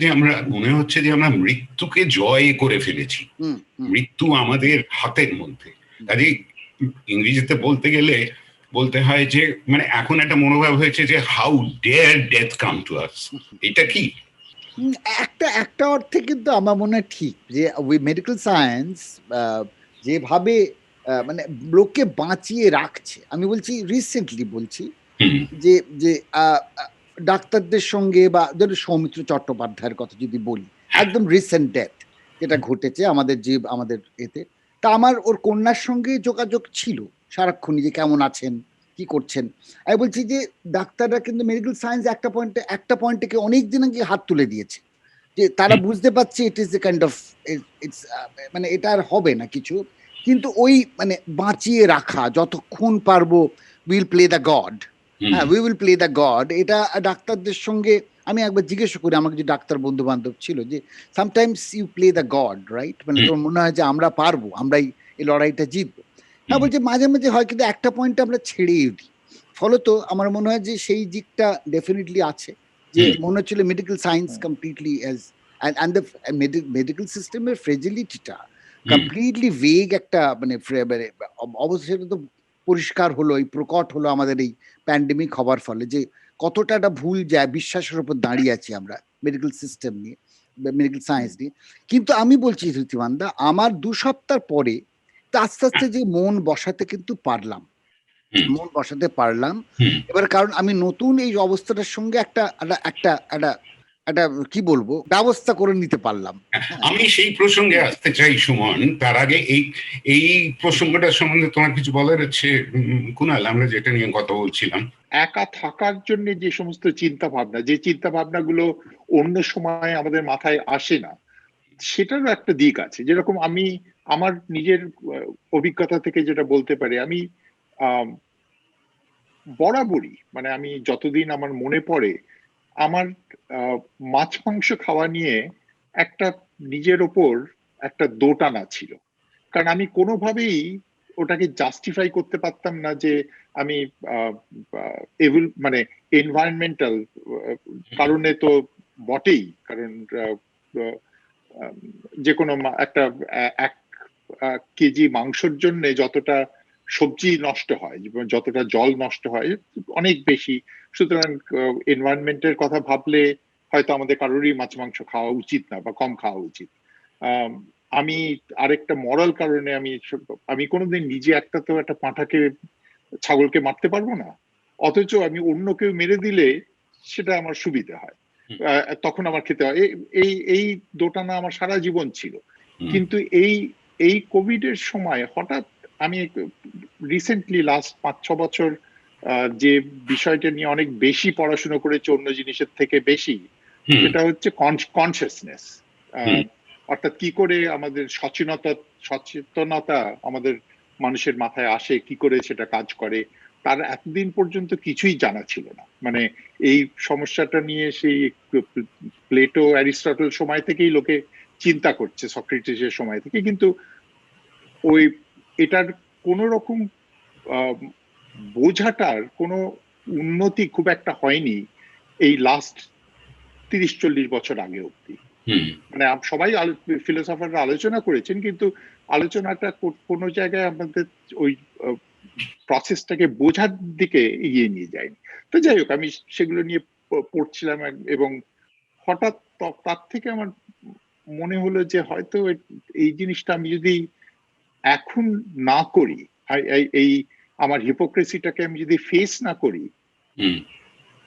যে আমরা মৃত্যুকে জয় করে ফেলেছি, মৃত্যু আমাদের হাতের মধ্যে। কাজে ইংরেজিতে বলতে গেলে বলতে হয় যে মানে এখন একটা মনোভাব হয়েছে যে how dare death come to us. এটা কি একটা একটা অর্থে কিন্তু আমার মনে হয় ঠিক যে ওই মেডিকেল সায়েন্স যেভাবে মানে লোককে বাঁচিয়ে রাখছে, আমি বলছি রিসেন্টলি বলছি যে যে ডাক্তারদের সঙ্গে, বা ধরো সৌমিত্র চট্টোপাধ্যায়ের কথা যদি বলি, একদম রিসেন্ট ডেথ যেটা ঘটেছে আমাদের আমাদের এতে, তা আমার ওর কন্যার সঙ্গে যোগাযোগ ছিল সারাক্ষণই, যে কেমন আছেন, কি করছেন। আমি বলছি যে ডাক্তাররা কিন্তু মেডিকেল সায়েন্স একটা পয়েন্টে অনেক দিন আগে হাত তুলে দিয়েছে, যে তারা বুঝতে পারছে it is a kind of its, মানে এটা আর হবে না কিছু, কিন্তু ওই মানে বাঁচিয়ে রাখা যতক্ষণ পারবো, উইল প্লে দ্য গড, হ্যাঁ we will play the god. এটা ডাক্তারদের সঙ্গে আমি একবার জিজ্ঞেস করি, আমার যে ডাক্তার বন্ধু বান্ধব ছিল, যে sometimes you play the god right, মানে তোর মনে হয় যে আমরা পারবো, আমরাই এই লড়াইটা জিতবো। হ্যাঁ বলছে মাঝে মাঝে হয়, কিন্তু একটা পয়েন্টে আমরা ছেড়েই দিই। ফলত আমার মনে হয় যে সেই দিকটা ডেফিনেটলি আছে, যে মনে হচ্ছিল medical science completely as and the medical সিস্টেমের ফ্রেজিলিটিটা কমপ্লিটলি ভেগ একটা মানে অবশ্যই সেটা তো পরিষ্কার হলো, এই প্রকট হলো আমাদের এই প্যান্ডেমিক হবার ফলে, যে কতটা একটা ভুল যায় বিশ্বাসের উপর দাঁড়িয়ে আছি আমরা মেডিকেল সিস্টেম নিয়ে, মেডিকেল সায়েন্স নিয়ে। কিন্তু আমি বলছি ধৃতিমানদা, আমার 2 সপ্তাহ পরে আস্তে আস্তে যে মন বসাতে কিন্তু পারলাম, এবার কারণ আমি নতুন এই অবস্থাটার সঙ্গে একটা একটা একটা একটা কি বলবো ব্যবস্থা করে নিতে পারলাম। আমি সেই প্রসঙ্গে আসতে চাই সুমন, তার আগে এই এই প্রসঙ্গটার সম্বন্ধে তোমার কিছু বলার আছে কুনাল, আমরা যেটা নিয়ে কথা বলছিলাম। একা থাকার জন্য যে সমস্ত চিন্তা ভাবনাগুলো অন্য সময় আমাদের মাথায় আসে না, সেটারও একটা দিক আছে। যেরকম আমি আমার নিজের অভিজ্ঞতা থেকে যেটা বলতে পারি, আমি বরাবরই মানে আমি যতদিন আমার মনে পড়ে, আমার মাছ মাংস খাওয়া নিয়ে একটা নিজের ওপর একটা দোটানা ছিল। কারণ আমি কোনোভাবেই ওটাকে জাস্টিফাই করতে পারতাম না যে আমি মানে এনভায়রনমেন্টাল কারণে তো বটেই, কারণ যে কোনো একটা 1 কেজি মাংসের জন্য যতটা সবজি নষ্ট হয়, যতটা জল নষ্ট হয়, অনেক বেশি। সুতরাং এনভায়রনমেন্টের কথা ভাবলে হয়তো আমাদের কারোরই মাছ মাংস খাওয়া উচিত না, বা কম খাওয়া উচিত। আমি আরেকটা মরাল কারণে আমি কোনোদিন নিজে একটা পাঁঠাকে, ছাগলকে মারতে পারবো না, অথচ আমি অন্য কেউ মেরে দিলে সেটা আমার সুবিধা হয়, তখন আমার খেতে হয়। এই দোটানা আমার সারা জীবন ছিল। কিন্তু এই কোভিড এর সময় হঠাৎ আমি রিসেন্টলি লাস্ট 5-6 বছর যে বিষয়টা নিয়ে অনেক বেশি পড়াশোনা করেছি, অন্য জিনিসের থেকে বেশি, সেটা হচ্ছে কনসিয়াসনেস। অর্থাৎ কি করে আমাদের সচেতনতা আমাদের মানুষের মাথায় আসে, কি করে সেটা কাজ করে, তার এতদিন পর্যন্ত কিছুই জানা ছিল না। মানে এই সমস্যাটা নিয়ে সেই প্লেটো, অ্যারিস্টটল সময় থেকেই লোকে চিন্তা করছে, সক্রেটিসের সময় থেকে, কিন্তু ওই এটার কোন রকম বোঝাটার কোনো উন্নতি খুব একটা হয়নি এই লাস্ট 30-40 বছর আগে অব্দি। মানে সবাই ফিলোসফাররা আলোচনা করেছেন, কিন্তু আলোচনাটা কোনো জায়গায় আমাদের ওই প্রসেসটাকে বোঝার দিকে এগিয়ে নিয়ে যায়নি। তো যাই হোক, আমি সেগুলো নিয়ে পড়ছিলাম, এবং হঠাৎ তার থেকে আমার মনে হলো যে হয়তো এই জিনিসটা আমি যদি এখন না করি, এই আমার হিপোক্রেসিটাকে আমি যদি ফেস না করি,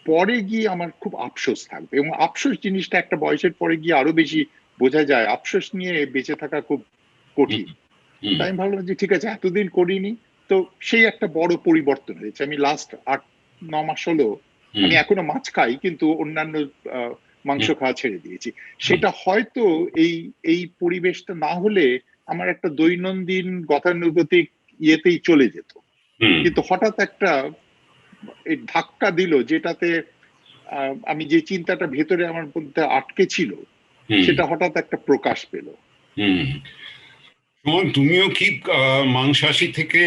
পরে গিয়ে আমার খুব আফসোস থাকবে। এবং আফসোস জিনিসটা একটা বয়সের পরে গিয়ে আরো বেশি বোঝা যায়, আফসোস নিয়ে বেঁচে থাকা খুব কঠিন। তাই আমি ভাবলাম যে ঠিক আছে, এতদিন করিনি, তো সেই একটা বড় পরিবর্তন হয়েছে। আমি লাস্ট 8-9 মাস হলো, আমি এখনো মাছ খাই, কিন্তু অন্যান্য মাংস খাওয়া ছেড়ে দিয়েছি। সেটা হয়তো এই পরিবেশটা না হলে আমার একটা দৈনন্দিন গতানুগতিক ইয়েতেই চলে যেত, কিন্তু হঠাৎ একটা ধাক্কা দিল, যেটাতে আমি যে চিন্তাটা ভেতরে আমার মধ্যে আটকে ছিল হুম, সেটা হঠাৎ একটা প্রকাশ পেল। হুম। সুমন, তুমিও কি মাংসাশী থেকে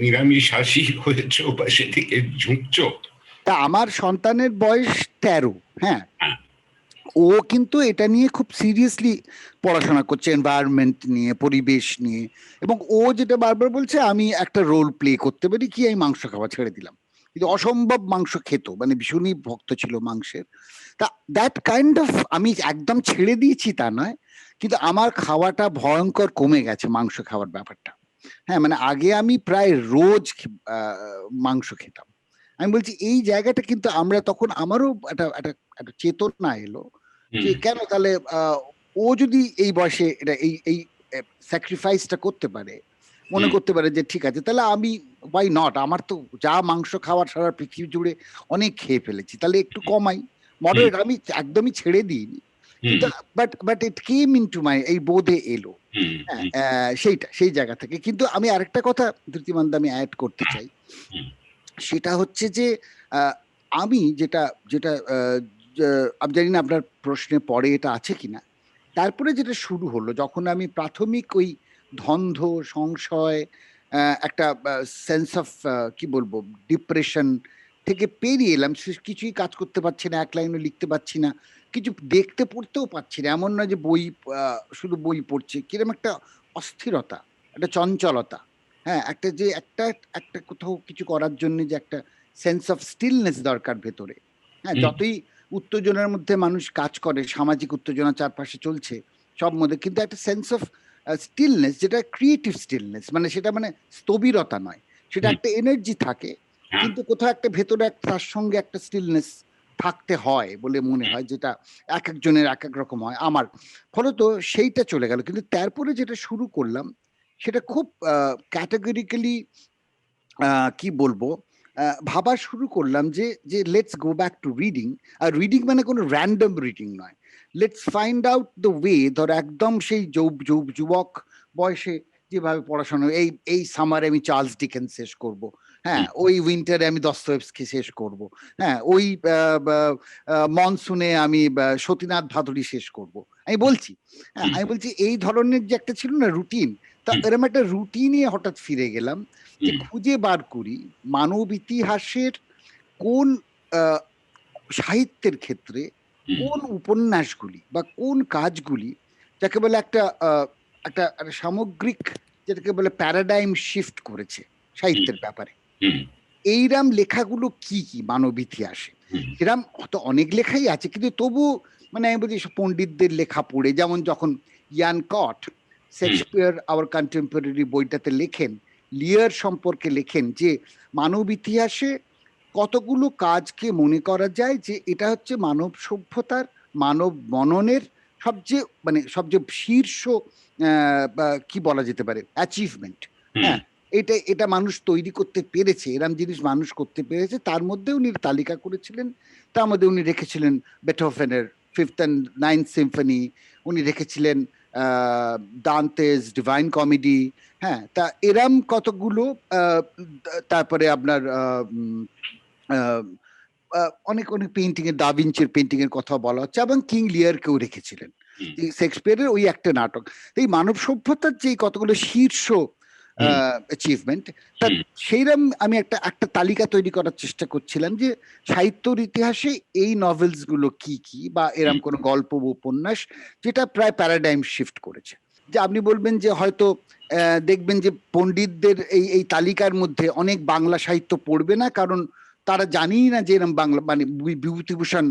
নিরামিষাশী হয়েছো বা সেদিকে ঝুঁকছো? তা আমার সন্তানের বয়স 13, হ্যাঁ। হ্যাঁ। ও কিন্তু এটা নিয়ে খুব সিরিয়াসলি পড়াশোনা করছে, এনভায়রনমেন্ট নিয়ে, পরিবেশ নিয়ে। এবং ও যেটা বারবার বলছে আমি একটা রোল প্লে করতে পারি, কি আমি মাংস খাওয়া ছেড়ে দিলাম। কিন্তু অসম্ভব মাংস খেত, মানে ভীষণই ভক্ত ছিল মাংসের। তা দ্যাট কাইন্ড অফ, আমি একদম ছেড়ে দিয়েছি তা নয়, কিন্তু আমার খাওয়াটা ভয়ঙ্কর কমে গেছে, মাংস খাওয়ার ব্যাপারটা। হ্যাঁ, মানে আগে আমি প্রায় রোজ মাংস খেতাম। আমি বলছি এই জায়গাটা কিন্তু আমরা তখন, আমারও একটা একটা একটা চেতনা এলো যে হুম, কেন তাহলে ও যদি এই বয়সে এটা এই এই স্যাক্রিফাইসটা করতে পারে, মনে হুম, করতে পারে যে ঠিক আছে তাহলে আমি, ওয়াই নট, আমার তো যা মাংস খাওয়ার সারা পৃথিবী জুড়ে অনেক খেয়ে ফেলেছি, তাহলে একটু কমাই, হুম, মডারেট, আমি একদমই ছেড়ে দিইনি। হুম, কিন্তু বাট ইট কেম ইনটু মাই, এই বোধে এলো। হুম, হ্যাঁ, হুম, সেই জায়গা থেকে। কিন্তু আমি আরেকটা কথা ধৃতিমান দা আমি অ্যাড করতে চাই, হুম, সেটা হচ্ছে যে আমি যেটা যেটা আমি জানি না আপনার প্রশ্নে পরে এটা আছে কিনা। তারপরে যেটা শুরু হলো যখন আমি প্রাথমিক ওই ধন্ধ, সংশয়, একটা সেন্স অফ, কি বলবো, ডিপ্রেশন থেকে পেরিয়ে এলাম। কিছুই কাজ করতে পারছি না, এক লাইনও লিখতে পারছি না, কিছু দেখতে পড়তেও পারছি না। এমন নয় যে বই, শুধু বই পড়ছি, কিরকম একটা অস্থিরতা, একটা চঞ্চলতা। হ্যাঁ, একটা যে একটা একটা কোথাও কিছু করার জন্য যে একটা সেন্স অফ স্টিলনেস দরকার ভেতরে। হ্যাঁ, হুম, যতই উত্তেজনার মধ্যে মানুষ কাজ করে, সামাজিক উত্তেজনা চারপাশে চলছে সব মধ্যে, কিন্তু একটা সেন্স অফ স্টিলনেস, যেটা ক্রিয়েটিভ স্টিলনেস, মানে সেটা মানে স্থবিরতা নয়, সেটা হুম, একটা এনার্জি থাকে, হ্যাঁ, কিন্তু কোথাও একটা ভেতরে একটা তার সঙ্গে একটা স্টিলনেস থাকতে হয় বলে মনে হয়, যেটা এক একজনের এক এক রকম হয়। আমার ফলত সেইটা চলে গেল, কিন্তু তারপরে যেটা শুরু করলাম সেটা খুব ক্যাটাগরিক্যালি, কি বলবো, ভাবা শুরু করলাম যে let's go back to reading. আর রিডিং মানে কোনো র্যান্ডম রিডিং নয়, let's find out the way. ধর একদম সেই যুবক বয়সে যেভাবে পড়াশোনা, এই সামারে আমি চার্লস ডিকেন্স শেষ করব, হ্যাঁ, হুম, ওই উইন্টারে আমি দস্তয়েভস্কি শেষ করব, হ্যাঁ, ওই মনসুনে আমি সতীনাথ ভাদুড়ী শেষ করব, আমি বলছি। হ্যাঁ, হুম, আমি বলছি এই ধরনের যে একটা ছিল না রুটিন, তা হুম, এরকম একটা রুটিনে হঠাৎ ফিরে গেলাম, যে হুম, খুঁজে বার করি মানব ইতিহাসের কোন আহ, সাহিত্যের ক্ষেত্রে হুম, কোন উপন্যাসগুলি বা কোন কাজগুলি, যাকে বলে একটা একটা একটা সামগ্রিক, যেটাকে বলে প্যারাডাইম শিফট করেছে হুম, সাহিত্যের ব্যাপারে। হুম, এইরাম লেখাগুলো কি কি মানব ইতিহাসে, হুম, এরাম হয়তো অনেক লেখাই আছে, কিন্তু তবু মানে আমি বলছি সব পণ্ডিতদের লেখা পড়ে, যেমন যখন ইয়ান কট হুম, শেক্সপিয়ার আওয়ার কন্টেম্পোরারি বইটাতে লেখেন, লিয়ার সম্পর্কে লেখেন, যে মানব ইতিহাসে কতগুলো কাজকে মনে করা যায় যে এটা হচ্ছে মানব সভ্যতার, মানব মননের সবচেয়ে শীর্ষ, বা কি বলা যেতে পারে, অ্যাচিভমেন্ট। হুম, হ্যাঁ, এটা মানুষ তৈরি করতে পেরেছে, এরম জিনিস মানুষ করতে পেরেছে, তার মধ্যে উনি তালিকা করেছিলেন। তার মধ্যে উনি রেখেছিলেন বেথোভেনের ফিফথ অ্যান্ড নাইন্থ সিম্ফনি, উনি রেখেছিলেন আহ দান্তেস ডিভাইন কমেডি। হ্যাঁ, তা এরম কতগুলো, তারপরে আপনার আহ, অনেক অনেক পেন্টিং এর, দা ভিঞ্চির পেন্টিং এর কথা বলা হচ্ছে, এবং কিং লিয়ার কেউ রেখেছিলেন, হুম, যে শেক্সপিয়ারের ওই একটা নাটক। তো এই মানব সভ্যতার যে কতগুলো শীর্ষ হুম, অ্যাচিভমেন্ট, তা হুম, সেইরকম আমি একটা একটা তালিকা তৈরি করার চেষ্টা করছিলাম, যে সাহিত্যর ইতিহাসে এই নভেলস গুলো কি কি, বা এরম কোনো গল্প বা উপন্যাস যেটা প্রায় প্যারাডাইম শিফট করেছে। যে আপনি বলবেন যে হয়তো দেখবেন যে পণ্ডিতদের এই তালিকার মধ্যে অনেক বাংলা সাহিত্য পড়বে না, কারণ তারা জানিই না যে এরম বাংলা, মানে বিভূতিভূষণ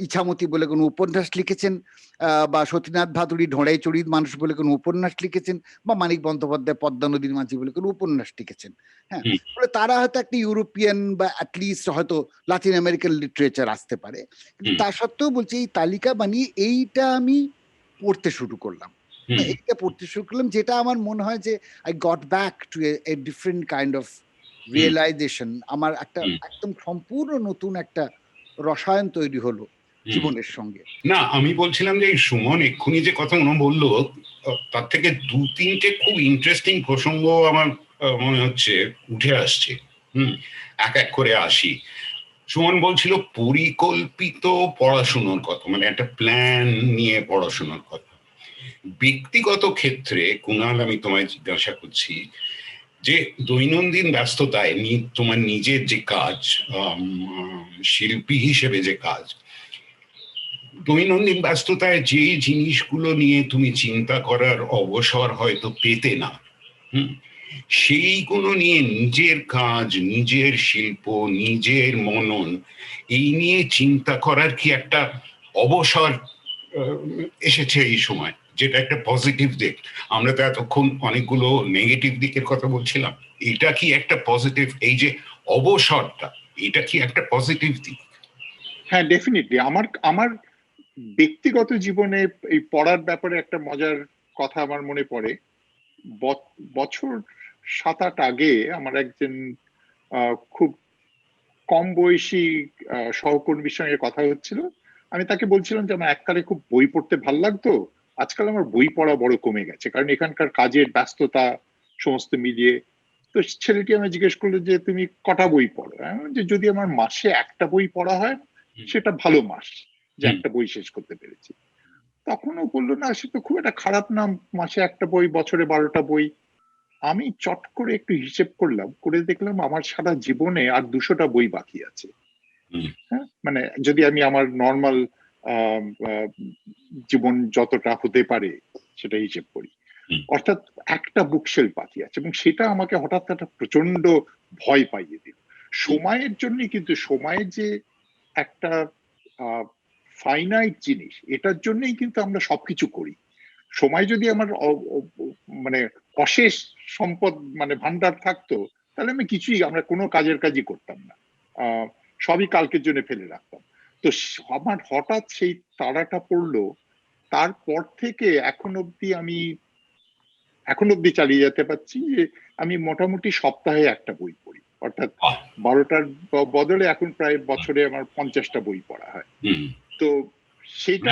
ইছামতি বলে কোনো উপন্যাস লিখেছেন, বা সতীনাথ ভাদুড়ী ঢোড়াই চড়িত মানুষ বলে কোনো উপন্যাস লিখেছেন, বা মানিক বন্দ্যোপাধ্যায় পদ্মা নদীর মাঝি বলে কোনো উপন্যাস লিখেছেন। হ্যাঁ, হুম, ফলে তারা হয়তো একটা ইউরোপিয়ান বা অ্যাটলিস্ট হয়তো লাতিন আমেরিকান লিটারেচার আসতে পারে, কিন্তু হুম, তা সত্ত্বেও বলছি এই তালিকা বানিয়ে এইটা আমি পড়তে শুরু করলাম। হুম, এইটা পড়তে শুরু করলাম, যেটা আমার মনে হয় যে I got back to a different kind of hmm, realization. আমার একটা হুম, একদম সম্পূর্ণ নতুন একটা রসায়ন তৈরি হলো হুম। জীবনের সঙ্গে। না, আমি বলছিলাম যে এই সুমন এক্ষুনি যে কথা বললো, তার থেকে দু তিনটে খুব ইন্টারেস্টিং প্রসঙ্গ আমার মনে হচ্ছে উঠে আসছে। হুম, এক এক করে আসি। সুমন বলছিল পরিকল্পিত পড়াশোনার কথা, মানে একটা প্ল্যান নিয়ে পড়াশোনার কথা। ব্যক্তিগত ক্ষেত্রে কুণাল, আমি তোমায় জিজ্ঞাসা করছি যে দৈনন্দিন ব্যস্ততায় তোমার নিজের যে কাজ, শিল্পী হিসেবে যে কাজ, দৈনন্দিন ব্যস্ততায় যে জিনিসগুলো নিয়ে তুমি চিন্তা করার অবসর হয়তো পেতে না, সেইগুলো নিয়ে নিজের কাজ, নিজের শিল্প, নিজের মনন, এই নিয়ে চিন্তা করার কি একটা অবসর এসেছে এই সময়, যেটা একটা পজিটিভ দিক? আমরা তো এতক্ষণ অনেকগুলো নেগেটিভ দিকের কথা বলছিলাম, এটা কি একটা পজিটিভ? এই যে অবসরটা, এটা কি একটা পজিটিভ দিক? হ্যাঁ, ডেফিনেটলি। আমার আমার ব্যক্তিগত জীবনে এই পড়ার ব্যাপারে একটা মজার কথা আমার মনে পড়ে। বছর 7-8 আগে আমার একজন খুব কম বয়সী সহকর্মীর সঙ্গে কথা হচ্ছিল। আমি তাকে বলছিলাম যে আমার এককালে খুব বই পড়তে ভাল লাগতো, আজকাল আমার বই পড়া বড় কমে গেছে, কারণ এখানকার কাজের ব্যস্ততা সমস্ত মিলিয়ে। তো ছেলেটি আমি জিজ্ঞেস করলো যে তুমি কটা বই পড়ো? যে যদি আমার মাসে একটা বই পড়া হয় সেটা ভালো মাস, যে একটা বই শেষ করতে পেরেছি। তখন ও বললো না, সে তো খুব একটা খারাপ না, মাসে একটা বই, বছরে 12টা বই। আমি চট করে একটু হিসেব করলাম, করে দেখলাম আমার সারা জীবনে আর 200টা বই বাকি আছে। হ্যাঁ, মানে যদি আমি আমার নর্মাল জীবন যতটা হতে পারে সেটা হিসেব করি, অর্থাৎ একটা বুকশেলফ বাকি আছে, এবং সেটা আমাকে হঠাৎ একটা প্রচন্ড ভয় পাইয়ে দিল। সময়ের জন্য, কিন্তু সময়ের যে একটা ফাইনাইট জিনিস, এটার জন্যই কিন্তু আমরা সবকিছু করি। সময় যদি আমার মানে অশেষ সম্পদ, মানে ভান্ডার থাকতো, তাহলে আমি কিছুই, আমরা কোনো কাজই করতাম না, সবই কালকের জন্য ফেলে রাখতাম। তো আমার হঠাৎ সেই তাড়াটা পড়লো, তারপর থেকে এখন অব্দি চালিয়ে যেতে পারছি যে আমি মোটামুটি সপ্তাহে একটা বই পড়ি, অর্থাৎ 12টার বদলে এখন প্রায় বছরে আমার 50টা বই পড়া হয়। তো সেটা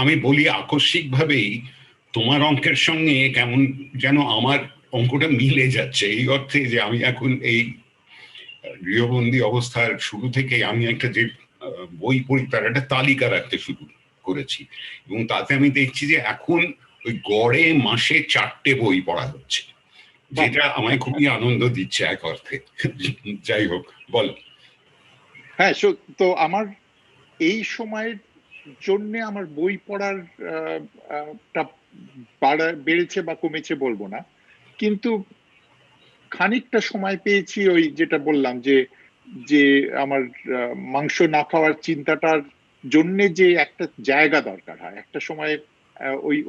আমি বলি আকস্মিক ভাবেই তোমার অঙ্কের সঙ্গে কেমন যেন আমার অঙ্কটা মিলে যাচ্ছে, এই অর্থে যে আমি এখন এই গৃহবন্দী অবস্থার শুরু থেকে আমি একটা যে বই পড়ি তার একটা তালিকা রাখতে শুরু করেছি, এবং তাতে আমি দেখছি যে এখন ওই গড়ে মাসে 4টে বই পড়া হচ্ছে, যেটা আমায় খুবই আনন্দ দিচ্ছে এক অর্থে। যাই হোক, বলো। হ্যাঁ, তো আমার এই সময়ের জন্য আমার বই পড়ার বেড়েছে বা কমেছে বলবো না, কিন্তু খানিকটা সময় পেয়েছি, ওই যেটা বললাম যে যে আমার মাংস না খাওয়ার চিন্তাটার জন্য যে একটা জায়গা দরকার হয়, একটা সময়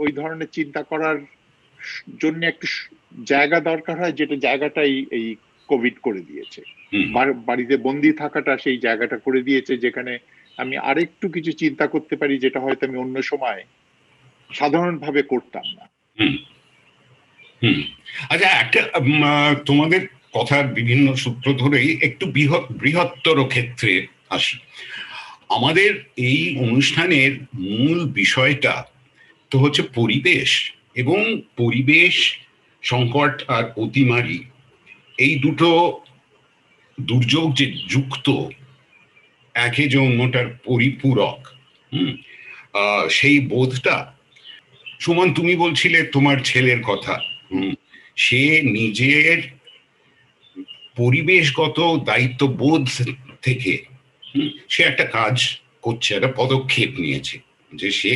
ওই ধরনের চিন্তা করার জন্য একটা জায়গা দরকার হয়, যেটা জায়গাটাই এই কোভিড করে দিয়েছে। বাড়িতে বন্দি থাকাটা সেই জায়গাটা করে দিয়েছে, যেখানে আমি আরেকটু কিছু চিন্তা করতে পারি, যেটা হয়তো আমি অন্য সময় সাধারণভাবে করতাম না। আচ্ছা, একটা তোমাদের কথার বিভিন্ন সূত্র ধরেই একটু বৃহত্তর ক্ষেত্রে আসি। আমাদের এই অনুষ্ঠানের মূল বিষয়টা তো হচ্ছে পরিবেশ, এবং পরিবেশ সংকট আর অতিমারি, এই দুটো দুর্যোগ যে যুক্ত, একে যে অন্যটার পরিপূরক, সেই বোধটা। সুমন, তুমি বলছিলে তোমার ছেলের কথা, সে নিজের পরিবেশগত দায়িত্ববোধ থেকে সে একটা কাজ করছে, একটা পদক্ষেপ নিয়েছে যে সে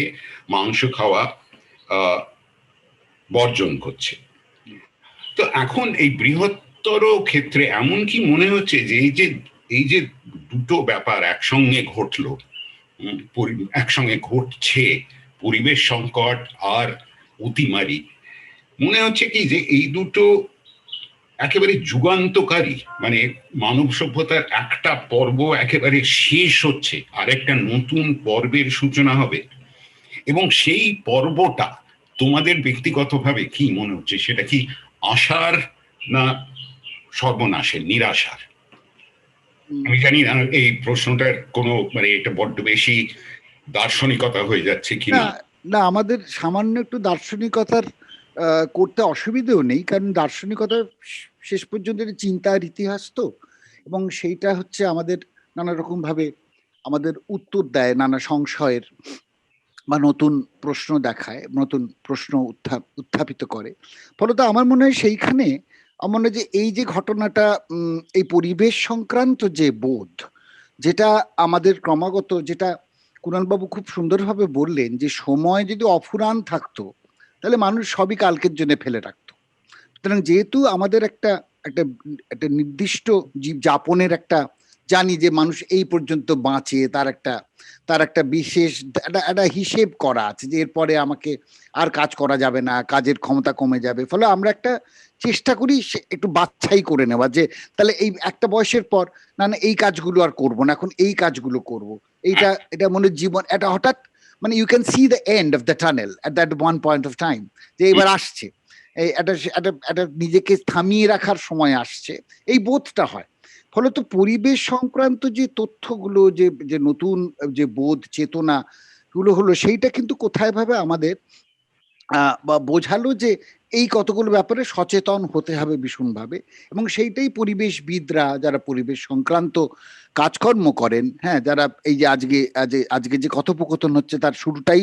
মাংস খাওয়া বর্জন করছে। তো এখন এই বৃহত্তর ক্ষেত্রে এমন কি মনে হচ্ছে যে এই যে দুটো ব্যাপার একসঙ্গে ঘটলো, একসঙ্গে ঘটছে, পরিবেশ সংকট আর অতিমারি, মনে হচ্ছে কি যে এই দুটো একেবারে যুগান্তকারী, মানে মানব সভ্যতার একটা পর্ব একেবারে শেষ হচ্ছে, আর একটা নতুন পর্বের সূচনা হবে, এবং সেই পর্বটা তোমাদের ব্যক্তিগতভাবে কি মনে হচ্ছে, সেটা কি আশার না সর্বনাশের, নিরাশার? আমি জানি না এই প্রশ্নটার কোনো, মানে এটা বড্ড বেশি দার্শনিকতা হয়ে যাচ্ছে কিনা। না, আমাদের সামান্য একটু দার্শনিকতার করতে অসুবিধেও নেই, কারণ দার্শনিকতা শেষ পর্যন্ত চিন্তার ইতিহাস তো, এবং সেইটা হচ্ছে আমাদের নানা রকম ভাবে আমাদের উত্তর দেয় নানা সংশয়ের, বা নতুন প্রশ্ন দেখায়, নতুন প্রশ্ন উত্থাপিত করে। ফলত আমার মনে হয় সেইখানে আমার মনে হয় যে এই যে ঘটনাটা, এই পরিবেশ সংক্রান্ত যে বোধ, যেটা আমাদের ক্রমাগত, যেটা কুণালবাবু খুব সুন্দরভাবে বললেন যে সময় যদি অফুরান থাকতো তাহলে মানুষ সবই কালকের জন্য ফেলে রাখতো। সুতরাং যেহেতু আমাদের একটা একটা একটা নির্দিষ্ট যাপনের একটা, জানি যে মানুষ এই পর্যন্ত বাঁচে, তার একটা বিশেষ একটা হিসেব করা আছে যে এরপরে আমাকে আর কাজ করা যাবে না, কাজের ক্ষমতা কমে যাবে, ফলে আমরা একটা চেষ্টা করি একটু বাছাই করে নেওয়া যে তাহলে এই একটা বয়সের পর না না এই কাজগুলো আর করব না, এখন এই কাজগুলো করব। এটা মনে জীবন এটা হঠাৎ মানে you can see the end of the tunnel at that one point of time, যে এবার আসছে, এই একটা নিজেকে থামিয়ে রাখার সময় আসছে, এই বোধটা হয়। ফলত পরিবেশ সংক্রান্ত যে তথ্যগুলো, যে নতুন যে বোধ চেতনা গুলো হলো, সেইটা কিন্তু কোথায় ভাবে আমাদের বা বোঝালো যে এই কতগুলো ব্যাপারে সচেতন হতে হবে ভীষণভাবে। এবং সেইটাই পরিবেশবিদরা, যারা পরিবেশ সংক্রান্ত কাজকর্ম করেন, হ্যাঁ, যারা এই যে আজকে যে কথোপকথন হচ্ছে তার শুরুটাই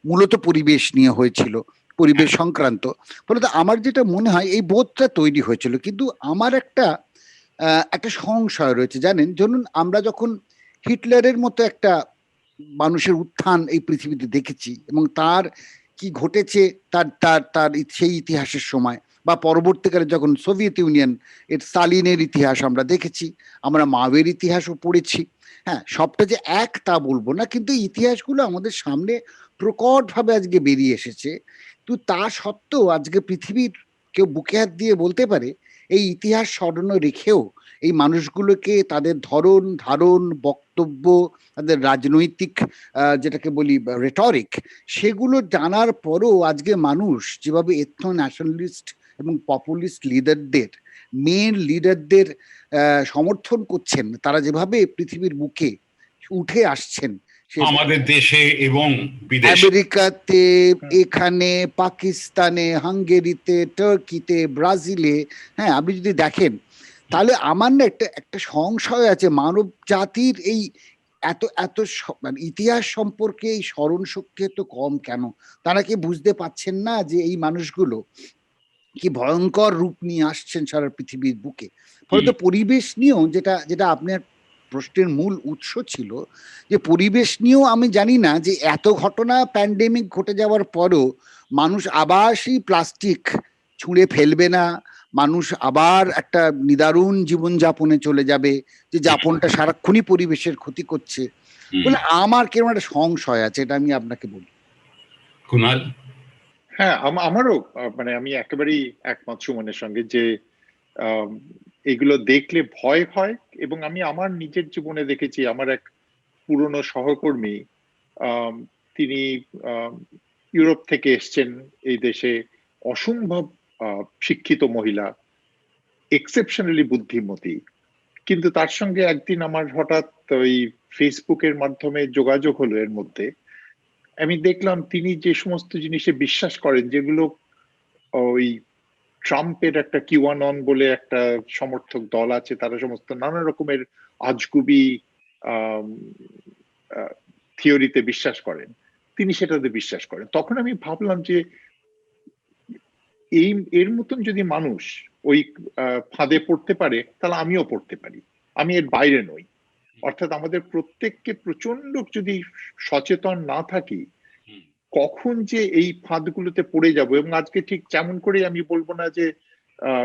মূলত পরিবেশ নিয়ে হয়েছিল, পরিবেশ সংক্রান্ত। ফলে আমার যেটা মনে হয় এই বোধটা তৈরি হয়েছিল। কিন্তু আমার একটা সংশয় রয়েছে, জানেন, ধরুন আমরা যখন হিটলারের মতো একটা মানুষের উত্থান এই পৃথিবীতে দেখেছি এবং তার কি ঘটেছে তার তার তার সেই ইতিহাসের সময়, বা পরবর্তীকালে যখন সোভিয়েত ইউনিয়ন এর স্টালিনের ইতিহাস আমরা দেখেছি, আমরা মাওয়ের ইতিহাসও পড়েছি। হ্যাঁ, সবটা যে এক তা বলবো না, কিন্তু ইতিহাসগুলো আমাদের সামনে প্রকটভাবে আজকে বেরিয়ে এসেছে। তো তা সত্ত্বেও আজকে পৃথিবীর কেউ বুকে হাত দিয়ে বলতে পারে এই ইতিহাস স্মরণ রেখেও এই মানুষগুলোকে তাদের ধরন ধারণ, বক্তব্য, তাদের রাজনৈতিক যেটাকে বলি রেটরিক, সেগুলো জানার পরও আজকে মানুষ যেভাবে এথনো ন্যাশনালিস্ট এবং পপুলিস্ট লিডারদের, মেন লিডারদের সমর্থন করছেন, তারা যেভাবে পৃথিবীর বুকে উঠে আসছেন, আমাদের দেশে এবং বিদেশে, আমেরিকাতে, এখানে, পাকিস্তানে, হাঙ্গেরিতে, টার্কিতে, ব্রাজিলে, হ্যাঁ, আপনি যদি দেখেন তাহলে আমার না একটা সংশয় আছে, মানব জাতির এই এত এত মানে ইতিহাস সম্পর্কে এই স্মরণ শক্তি এত কম কেন? তারা কি বুঝতে পারছেন না যে এই মানুষগুলো কি ভয়ঙ্কর রূপ নিয়ে আসছেন সারা পৃথিবীর বুকে? ফলে তো পরিবেশ নিয়েও, যেটা যেটা আপনার প্রশ্নের মূল উৎস ছিল, যে পরিবেশ নিয়েও আমি জানি না যে এত ঘটনা প্যান্ডেমিক ঘটে যাওয়ার পরও মানুষ আবার সেই প্লাস্টিক ছুঁড়ে ফেলবে না, মানুষ আবার একটা নিদারুণ জীবনযাপনে চলে যাবে, যে যাপনটা সারাক্ষণই পরিবেশের ক্ষতি করছে বলে আমার কেমন একটা সংশয় আছে, এটা আমি আপনাকে বলি। কুনাল? হ্যাঁ, আমারও মানে আমি একেবারেই একমত সুমনের সঙ্গে যে এগুলো দেখলে ভয় হয়। এবং আমি আমার নিজের জীবনে দেখেছি, আমার এক পুরনো সহকর্মী, তিনি ইউরোপ থেকে এসছেন এই দেশে, অসম্ভব শিক্ষিত মহিলা, এক্সেপশনালি বুদ্ধিমতী। কিন্তু তার সঙ্গে একদিন আমার হঠাৎ ওই ফেসবুকের মাধ্যমে যোগাযোগ হলো। এর মধ্যে আমি দেখলাম তিনি যে সমস্ত জিনিসে বিশ্বাস করেন, যেগুলো ওই ট্রাম্পের একটা কিউআনন বলে একটা সমর্থক দল আছে, তারা সমস্ত নানা রকমের আজগুবি থিওরিতে বিশ্বাস করেন, তিনি সেটাতে বিশ্বাস করেন। তখন আমি ভাবলাম যে এর মতন যদি মানুষ ওই ফাঁদে পড়তে পারে, তাহলে আমিও পড়তে পারি, আমি এর বাইরে নই। অর্থাৎ আমাদের প্রত্যেককে প্রচন্ড যদি সচেতন না থাকি, কখন যে এই ফাঁদগুলোতে পড়ে যাব। এবং আজকে ঠিক যেমন করে আমি বলবো না যে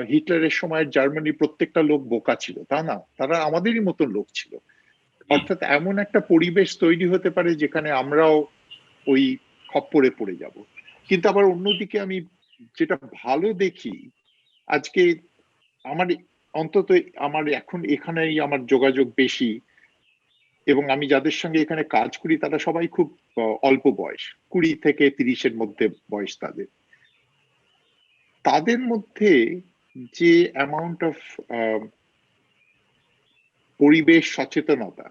হিটলারের সময় জার্মানির প্রত্যেকটা লোক বোকা ছিল, তা না, তারা আমাদেরই মতন লোক ছিল। অর্থাৎ এমন একটা পরিবেশ তৈরি হতে পারে যেখানে আমরাও ওই খপ্পরে পড়ে যাব। কিন্তু আবার অন্যদিকে আমি যেটা ভালো দেখি, আজকে আমার অন্তত আমার এখন এখানেই আমার যোগাযোগ বেশি, এবং আমি যাদের সঙ্গে এখানে কাজ করি তারা সবাই খুব অল্প বয়স, 20 থেকে 30-এর মধ্যে বয়স তাদের। তাদের মধ্যে যে অ্যামাউন্ট অফ পরিবেশ সচেতনতা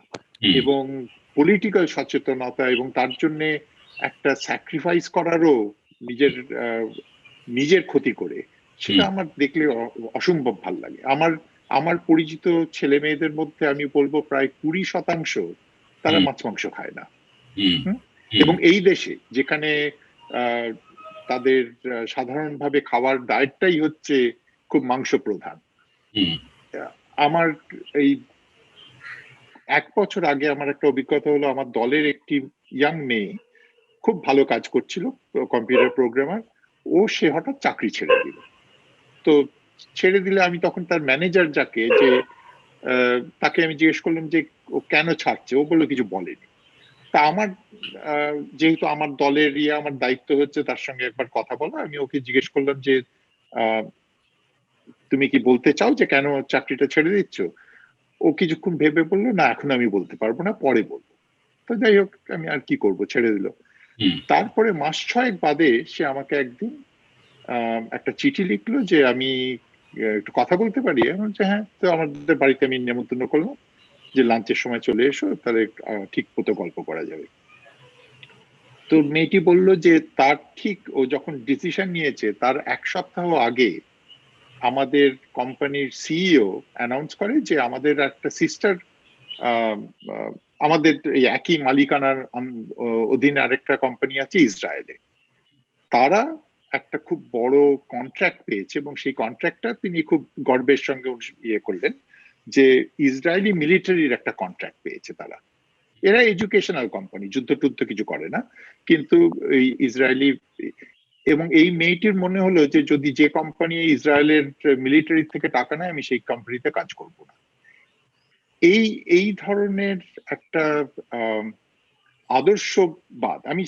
এবং পলিটিক্যাল সচেতনতা, এবং তার জন্য একটা স্যাক্রিফাইস করারও নিজের ক্ষতি করে, সেটা আমার দেখলে অসম্ভব ভাল লাগে। আমার পরিচিত ছেলে মেয়েদের মধ্যে আমি বলবো প্রায় 20% তারা মাছ মাংস খায় না। এবং এই দেশে যেখানে তাদের সাধারণভাবে খাওয়ার ডায়েটটাই হচ্ছে খুব মাংস প্রধান। আমার এই 1 বছর আগে আমার একটা অভিজ্ঞতা হলো, আমার দলের একটি ইয়াং মেয়ে খুব ভালো কাজ করছিল, কম্পিউটার প্রোগ্রামার, সে হঠাৎ চাকরি ছেড়ে দিল। তো ছেড়ে দিলে আমি তখন তার ম্যানেজার যাকে, যে তাকে আমি জিজ্ঞেস করলাম যে ও কেন ছাড়ছে, ও বললো কিছু বলেনি। তা আমার যেহেতু আমার দলের আমার দায়িত্ব হচ্ছে তার সঙ্গে একবার কথা বলা, আমি ওকে জিজ্ঞেস করলাম যে তুমি কি বলতে চাও যে কেন চাকরিটা ছেড়ে দিচ্ছ? ও কিছুক্ষণ ভেবে বললো, না এখন আমি বলতে পারবো না, পরে বলবো। তো যাই হোক, আমি আর কি করব, ছেড়ে দিল। তারপরে মাস 6 বাদে সে আমাকে একদিন একটা চিঠি লিখলো যে আমি একটু কথা বলতে পারি। আমি বলছি হ্যাঁ। তো আমাদের বাড়িতে আমি নেমন্তন্ন করলাম যে লাঞ্চের সময় চলে এসো, তাহলে ঠিক মতো গল্প করা যাবে। তো মেয়েটি বলল যে তার ঠিক ও যখন ডিসিশন নিয়েছে তার 1 সপ্তাহ আগে আমাদের কোম্পানির সিইও অ্যানাউন্স করে যে আমাদের একটা সিস্টার, আমাদের একই মালিকানার অধীনে আরেকটা কোম্পানি আছে ইসরায়েলে, তারা একটা খুব বড় কন্ট্রাক্ট পেয়েছে। এবং সেই কন্ট্রাক্টটা তিনি খুব গর্বের সঙ্গে করলেন যে ইসরায়েলি মিলিটারির একটা কন্ট্রাক্ট পেয়েছে তারা। এরা এডুকেশনাল কোম্পানি, যুদ্ধ টুদ্ধ কিছু করে না, কিন্তু এই ইসরায়েলি। এবং এই মেয়েটির মনে হলো যে যদি যে কোম্পানি ইসরায়েলের মিলিটারি থেকে টাকা নেয়, আমি সেই কোম্পানিতে কাজ করব না। এই ধরনের একটা আদর্শবাদ, আমি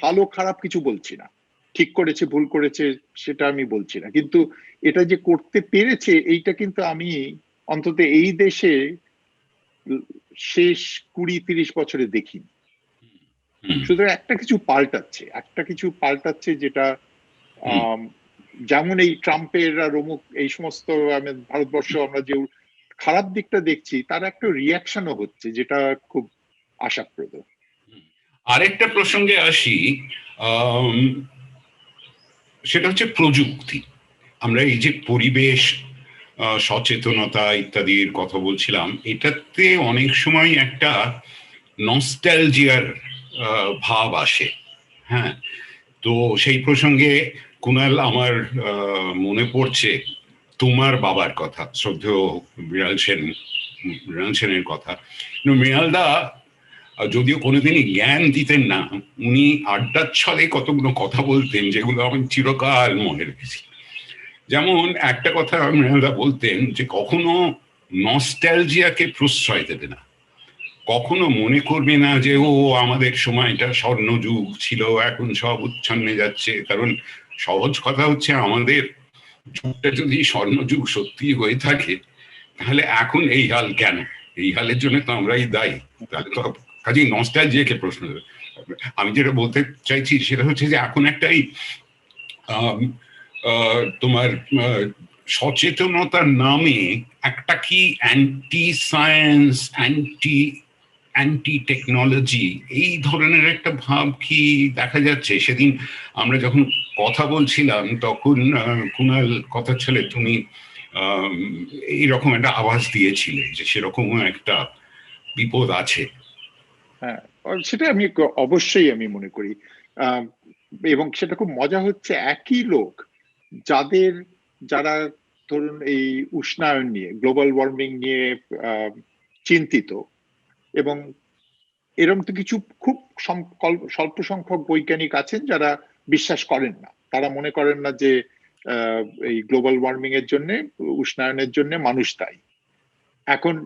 ভালো খারাপ কিছু বলছি না, ঠিক করেছে ভুল করেছে সেটা আমি বলছি না, কিন্তু এটা যে করতে পেরেছে এইটা কিন্তু আমি অন্তত এই দেশে শেষ 20-30 বছরে দেখিনি। সুতরাং একটা কিছু পাল্টাচ্ছে যেটা যেমন এই ট্রাম্পের আর অমুক এই সমস্ত ভারতবর্ষ আমরা যে খারাপ দিকটা দেখছি, তার একটা রিয়াকশনও হচ্ছে, যেটা খুব আশাপ্রদ। আরেকটা প্রসঙ্গে আসি, সেটা হচ্ছে প্রযুক্তি। আমরা এই যে পরিবেশ সচেতনতা ইত্যাদির কথা বলছিলাম, এটাতে অনেক সময় একটা নস্টালজিয়ার ভাব আসে। হ্যাঁ, তো সেই প্রসঙ্গে কুনাল, আমার মনে পড়ছে তোমার বাবার কথা, শ্রদ্ধেয় মৃণাল সেনের কথা। মৃণালদা যদিও কোনোদিনই জ্ঞান দিতেন না, উনি আড্ডার ছলে কতগুলো কথা বলতেন যেগুলো আমি চিরকাল মনে রেখেছি। যেমন একটা কথা মৃণালদা বলতেন যে কখনো নস্টালজিয়াকে প্রশ্রয় দেবে না, কখনো মনে করবে না যে ও আমাদের সময়টা স্বর্ণযুগ ছিল, এখন সব উচ্ছন্নে যাচ্ছে। কারণ সহজ কথা হচ্ছে, আমাদের যুগটা যদি স্বর্ণযুগ সত্যি হয়ে থাকে তাহলে এখন এই হাল কেন? এই হালের জন্য তো আমরাই দায়ী। তাহলে তো কাজেই নস্টালজিয়াকে প্রশ্ন দেবে। আমি যেটা বলতে চাইছি সেটা হচ্ছে যে এখন একটাই তোমার সচেতনতার নামে একটা কি অ্যান্টি সায়েন্স, অ্যান্টি টেকনোলজি, এই ধরনের একটা ভাব কি দেখা যাচ্ছে? সেদিন আমরা যখন কথা বলছিলাম তখন কুনাল কথা ছেলে তুমি এইরকম একটা আভাস দিয়েছিলে যে সেরকম একটা বিপদ আছে। হ্যাঁ, সেটা আমি অবশ্যই আমি মনে করি। এবং সেটা খুব মজা হচ্ছে, একই লোক যারা ধরুন এই উষ্ণায়ন নিয়ে, গ্লোবাল ওয়ার্মিং নিয়ে চিন্তিত, এবং এরকম তো কিছু খুব স্বল্প সংখ্যক বৈজ্ঞানিক আছেন যারা বিশ্বাস করেন না। তারা মনে করেন না যে এই গ্লোবাল ওয়ার্মিং এর জন্য, উষ্ণায়নের জন্য মানুষ দায়ী। এখন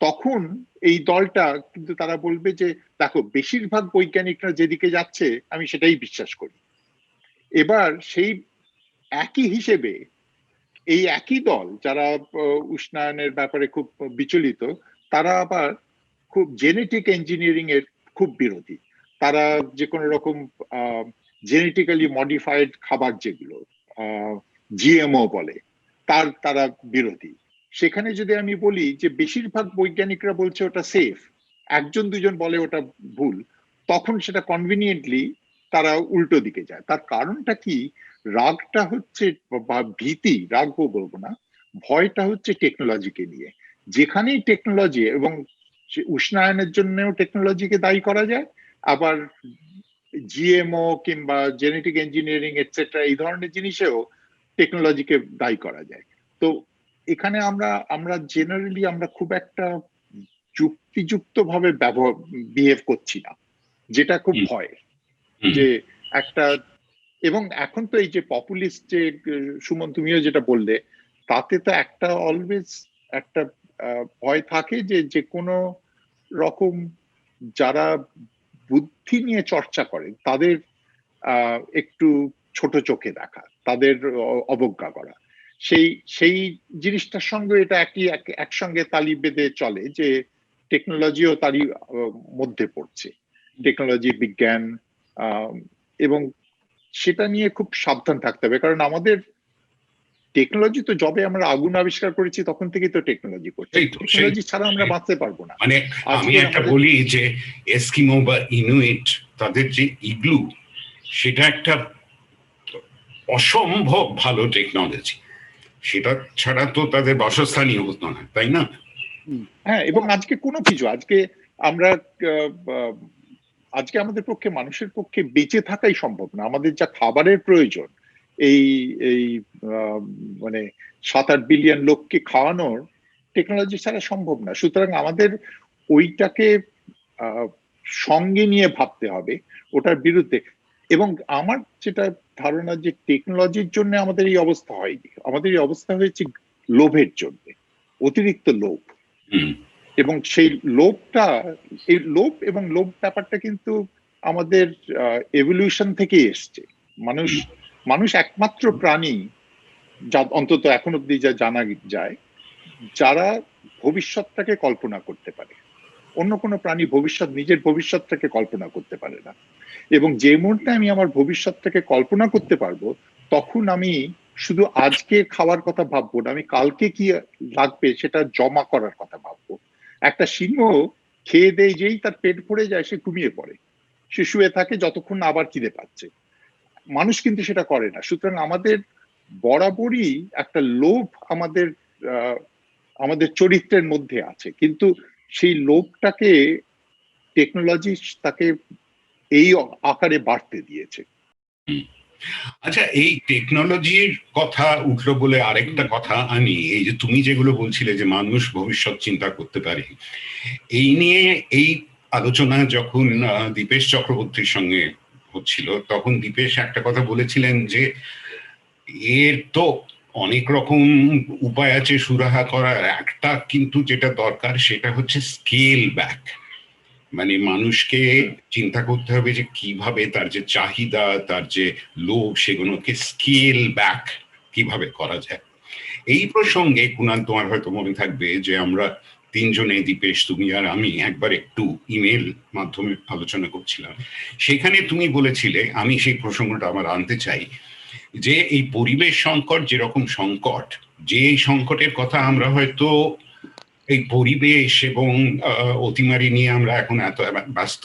তখন এই দলটা কিন্তু তারা বলবে যে দেখো, বেশিরভাগ বৈজ্ঞানিকরা যেদিকে যাচ্ছে আমি সেটাই বিশ্বাস করি। এবার সেই একই হিসেবে এই একই দল যারা উষ্ণায়নের ব্যাপারে খুব বিচলিত, তারা আবার খুব জেনেটিক ইঞ্জিনিয়ারিং এর খুব বিরোধী। তারা যে কোনো রকম জেনেটিক্যালি মডিফাইড খাবার, যেগুলো জিএমও বলে, তারা বিরোধী। সেখানে যদি আমি বলি যে বেশিরভাগ বৈজ্ঞানিকরা বলছে ওটা সেফ, 1-2 জন বলে ওটা ভুল, তখন সেটা কনভিনিয়েন্টলি তারা উল্টো দিকে যায়। তার কারণটা কি? রাগটা হচ্ছে, বা ভীতি, রাগও বলবো না, ভয়টা হচ্ছে টেকনোলজিকে নিয়ে। যেখানেই টেকনোলজি এবং উষ্ণায়নের জন্যও টেকনোলজিকে দায়ী করা যায়, আবার জিএমও কিংবা জেনেটিক ইঞ্জিনিয়ারিং এটসেট্রা এই ধরনের জিনিসেও টেকনোলজিকে দায়ী করা যায়। তো এখানে আমরা জেনারেলি আমরা খুব একটা যুক্তিযুক্ত ভাবে বিহেভ করছি না, যেটা খুব হুম, ভয়। হুম, যে একটা, এবং এখন তো এই যে পপুলিস্ট যে সুমন তুমিও যেটা বললে, তাতে তো একটা অলওয়েজ একটা ভয় থাকে যে যে কোনো রকম যারা বুদ্ধি নিয়ে চর্চা করে তাদের একটু ছোট চোখে দেখা, তাদের অবজ্ঞা করা। সেই সেই জিনিসটার সঙ্গে এটা একসঙ্গে তালি বেঁধে চলে যে টেকনোলজিও তারই মধ্যে পড়ছে, টেকনোলজি, বিজ্ঞান, এবং সেটা নিয়ে খুব সাবধান থাকতে হবে। কারণ আমাদের টেকনোলজি তো যবে আমরা আগুন আবিষ্কার করেছি তখন থেকেই তো টেকনোলজি করছি, সেই তো সেই টেকনোলজি ছাড়া আমরা সেই- বাঁচতে পারবো না। মানে আমি আজকের একটা আমাদের বলি যে এস্কিমো বা ইনুইট, তাদের যে ইগলু, সেটা একটা অসম্ভব ভালো টেকনোলজি। সেটা ছাড়া তো তাদের বাসস্থানই হতো না, তাই না? হ্যাঁ, এবং আজকে কোনো কিছু, আজকে আমরা আহ, আজকে আমাদের পক্ষে, মানুষের পক্ষে বেঁচে থাকাই সম্ভব না। আমাদের যা খাবারের প্রয়োজন, এই এই আহ, মানে 7-8 বিলিয়ন লোককে খাওয়ানোর টেকনোলজি ছাড়া সম্ভব না। সুতরাং আমাদের ওইটাকে আহ, সঙ্গে নিয়ে ভাবতে হবে, ওটার বিরুদ্ধে। এবং আমার যেটা ধারণা যে টেকনোলজির জন্য আমাদের এই অবস্থা হয়নি, আমাদের এই অবস্থা হয়েছে লোভের জন্য, অতিরিক্ত লোভ। হুম, এবং সেই লোভটা, এই লোভ এবং লোভ ব্যাপারটা কিন্তু আমাদের এভলিউশন থেকে এসছে। মানুষ হুম, মানুষ একমাত্র প্রাণী, যা অন্তত এখন অব্দি যা জানা যায়, যারা ভবিষ্যৎটাকে কল্পনা করতে পারে। অন্য কোনো প্রাণী নিজের ভবিষ্যৎটাকে কল্পনা করতে পারে না। এবং যে মুহূর্তে আমি আমার ভবিষ্যৎটাকে কল্পনা করতে পারবো, তখন আমি শুধু আজকে খাওয়ার কথা ভাববো না, আমি কালকে কি লাগবে সেটা জমা করার কথা ভাববো। একটা সিংহ খেয়ে দেয়, যেই তার পেট ভরে যায় সে ঘুমিয়ে পড়ে, সে শুয়ে থাকে যতক্ষণ না আবার খিদে পাচ্ছে। মানুষ কিন্তু সেটা করে না। সুতরাং আমাদের বরাবরই একটা লোভ আমাদের আহ, আমাদের চরিত্রের মধ্যে আছে, কিন্তু সেই লোভটাকে টেকনোলজি তাকে এই আকারে বাড়তে দিয়েছে। হুম। আচ্ছা, এই টেকনোলজির কথা উঠলো বলে আরেকটা কথা আনি। এই যে তুমি যেগুলো বলছিলে যে মানুষ ভবিষ্যৎ চিন্তা করতে পারে, এই নিয়ে এই আলোচনা যখন দীপেশ চক্রবর্তীর সঙ্গে হচ্ছিল, তখন দীপেশ একটা কথা বলেছিলেন যে এর তো অনেক রকম উপায় আছে সুরাহা করার, একটা কিন্তু যেটা দরকার সেটা হচ্ছে স্কেল ব্যাক। মানে মানুষকে হুম। চিন্তা করতে হবে যে কিভাবে তার যে চাহিদা, তার যে লোভ, সেগুলোকে স্কেল ব্যাক কিভাবে করা যায়। এই প্রসঙ্গে কুণাল, তোমার হয়তো মনে থাকবে যে আমরা তিনজনে, দীপেশ, তুমি আর আমি, একবার একটু ইমেল মাধ্যমে আলোচনা করছিলাম। সেখানে তুমি বলেছিলে, আমি সেই প্রসঙ্গটা আবার আনতে চাই, যে এই পরিবেশ সংকট যেরকম সংকট, যে এই সংকটের কথা আমরা হয়তো এই পরিবেশ এবং অতিমারি নিয়ে আমরা এখন এত ব্যস্ত,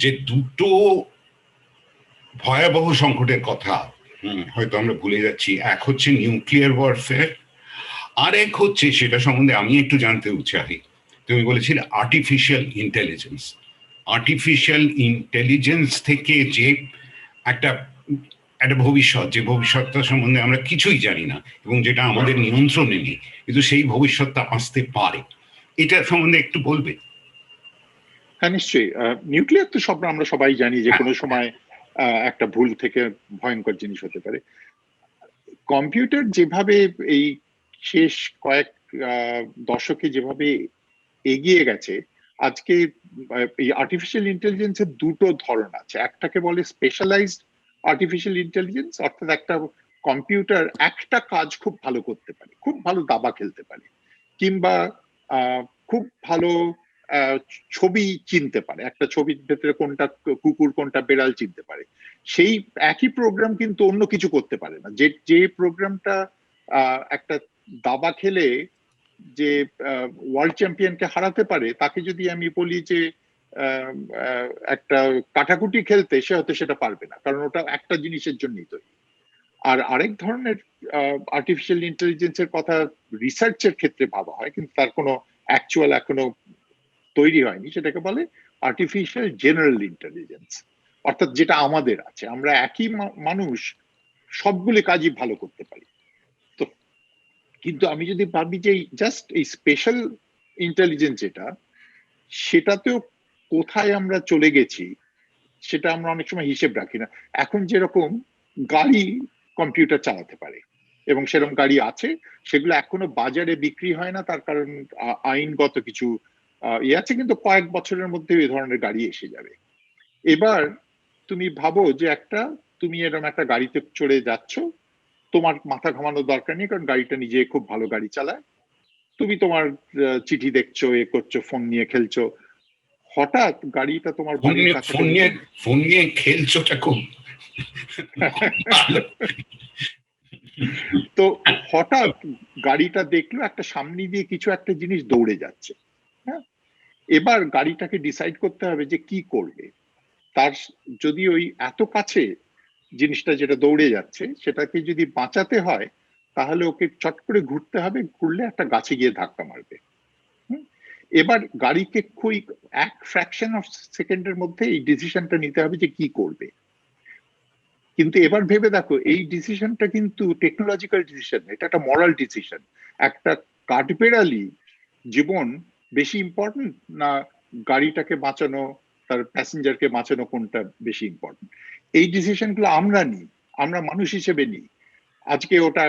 যে দুটো ভয়াবহ সংকটের কথা হয়তো আমরা ভুলে যাচ্ছি। এক হচ্ছে নিউক্লিয়ার ওয়ারফেয়ার, আর এক হচ্ছে, সেটা সম্বন্ধে আমি একটু জানতে চাই, তুমি বলেছিলে আর্টিফিশিয়াল ইন্টেলিজেন্স। আর্টিফিশিয়াল ইন্টেলিজেন্স থেকে যে একটা একটা ভবিষ্যৎ, যে ভবিষ্যৎটা সম্বন্ধে আমরা কিছুই জানি না এবং যেটা আমাদের নিয়ন্ত্রণে নেই, কিন্তু সেই ভবিষ্যৎটা আসতে পারে, এটা সম্বন্ধে একটু বলবে? হ্যাঁ, নিশ্চয়ই। নিউক্লিয়ার তো সব আমরা সবাই জানি যে হ্যাঁ, কোনো সময় একটা ভুল থেকে ভয়ঙ্কর জিনিস হতে পারে। কম্পিউটার যেভাবে এই শেষ কয়েক দশকে যেভাবে এগিয়ে গেছে, আজকে এই আর্টিফিশিয়াল ইন্টেলিজেন্সের দুটো ধরন আছে। একটাকে বলে স্পেশালাইজড আর্টিফিশিয়াল ইন্টেলিজেন্স, অর্থাৎ একটা কম্পিউটার একটা কাজ খুব ভালো করতে পারে, খুব ভালো দাবা খেলতে পারে, কিংবা খুব ভালো আহ, ছবি চিনতে পারে, একটা ছবির ভেতরে কোনটা কুকুর কোনটা বেড়াল চিনতে পারে। সেই একই প্রোগ্রাম কিন্তু অন্য কিছু করতে পারে না। যে যে প্রোগ্রামটা একটা দাবা খেলে যে ওয়ার্ল্ড চ্যাম্পিয়নকে হারাতে পারে, তাকে যদি আমি বলি যে একটা কাটাকুটি খেলতে, সে হয়তো সেটা পারবে না, কারণ ওটা একটা জিনিসের জন্যই তৈরি। আর আরেক ধরনের আর্টিফিশিয়াল ইন্টেলিজেন্সের কথা রিসার্চের ক্ষেত্রে ভাবা হয়, কিন্তু তার কোনো অ্যাকচুয়াল এখনো তৈরি হয়নি, সেটাকে বলে আর্টিফিশিয়াল জেনারেল ইন্টেলিজেন্স। অর্থাৎ যেটা আমাদের আছে, আমরা একই মানুষ সবগুলি কাজই ভালো করতে পারি। তো কিন্তু আমি যদি ভাবি যে জাস্ট এই স্পেশাল ইন্টেলিজেন্স যেটা, সেটাতেও কোথায় আমরা চলে গেছি সেটা আমরা অনেক সময় হিসেব রাখি না। এখন যেরকম গাড়ি কম্পিউটার চালাতে পারে এবং সেরকম গাড়ি আছে, সেগুলো এখনো বাজারে বিক্রি হয় না, তার কারণ আইনগত কিছু ইয়ে আছে, কিন্তু কয়েক বছরের মধ্যে এই ধরনের গাড়ি এসে যাবে। এবার তুমি ভাবো যে তুমি এরকম একটা গাড়িতে চড়ে যাচ্ছ, তোমার মাথা ঘামানোর দরকার নেই, কারণ গাড়িটা নিজে খুব ভালো গাড়ি চালায়। তুমি তোমার চিঠি দেখছো, এ করছো, ফোন নিয়ে খেলছো, হঠাৎ গাড়িটা তোমার বাড়ির কাছে ফোন নিয়ে খেলছোটা খুব তো হঠাৎ গাড়িটা দেখলো একটা সামনে দিয়ে কিছু একটা জিনিস দৌড়ে যাচ্ছে। হ্যাঁ, এবার গাড়িটাকে ডিসাইড করতে হবে যে কি করবে। তার যদি ওই এত কাছে জিনিসটা যেটা দৌড়ে যাচ্ছে সেটাকে যদি বাঁচাতে হয়, তাহলে ওকে চট করে ঘুরতে হবে, ঘুরলে একটা গাছে গিয়ে ধাক্কা মারবে। এবার গাড়িকে কুইক এক ফ্র্যাকশন অফ সেকেন্ডের মধ্যে এই ডিসিশনটা নিতে হবে যে কি করবে। কিন্তু এবার ভেবে দেখো, এই ডিসিশনটা কিন্তু টেকনোলজিক্যাল ডিসিশন, এটা একটা মরাল ডিসিশন। একটা কাঠবেড়ালি জীবন বেশি ইম্পর্টেন্ট না গাড়িটাকে বাঁচানো, তার প্যাসেঞ্জারকে বাঁচানো, কোনটা বেশি ইম্পর্টেন্ট? এই ডিসিশনগুলো আমরা নিই, আমরা মানুষ হিসেবে নিই। আজকে ওটা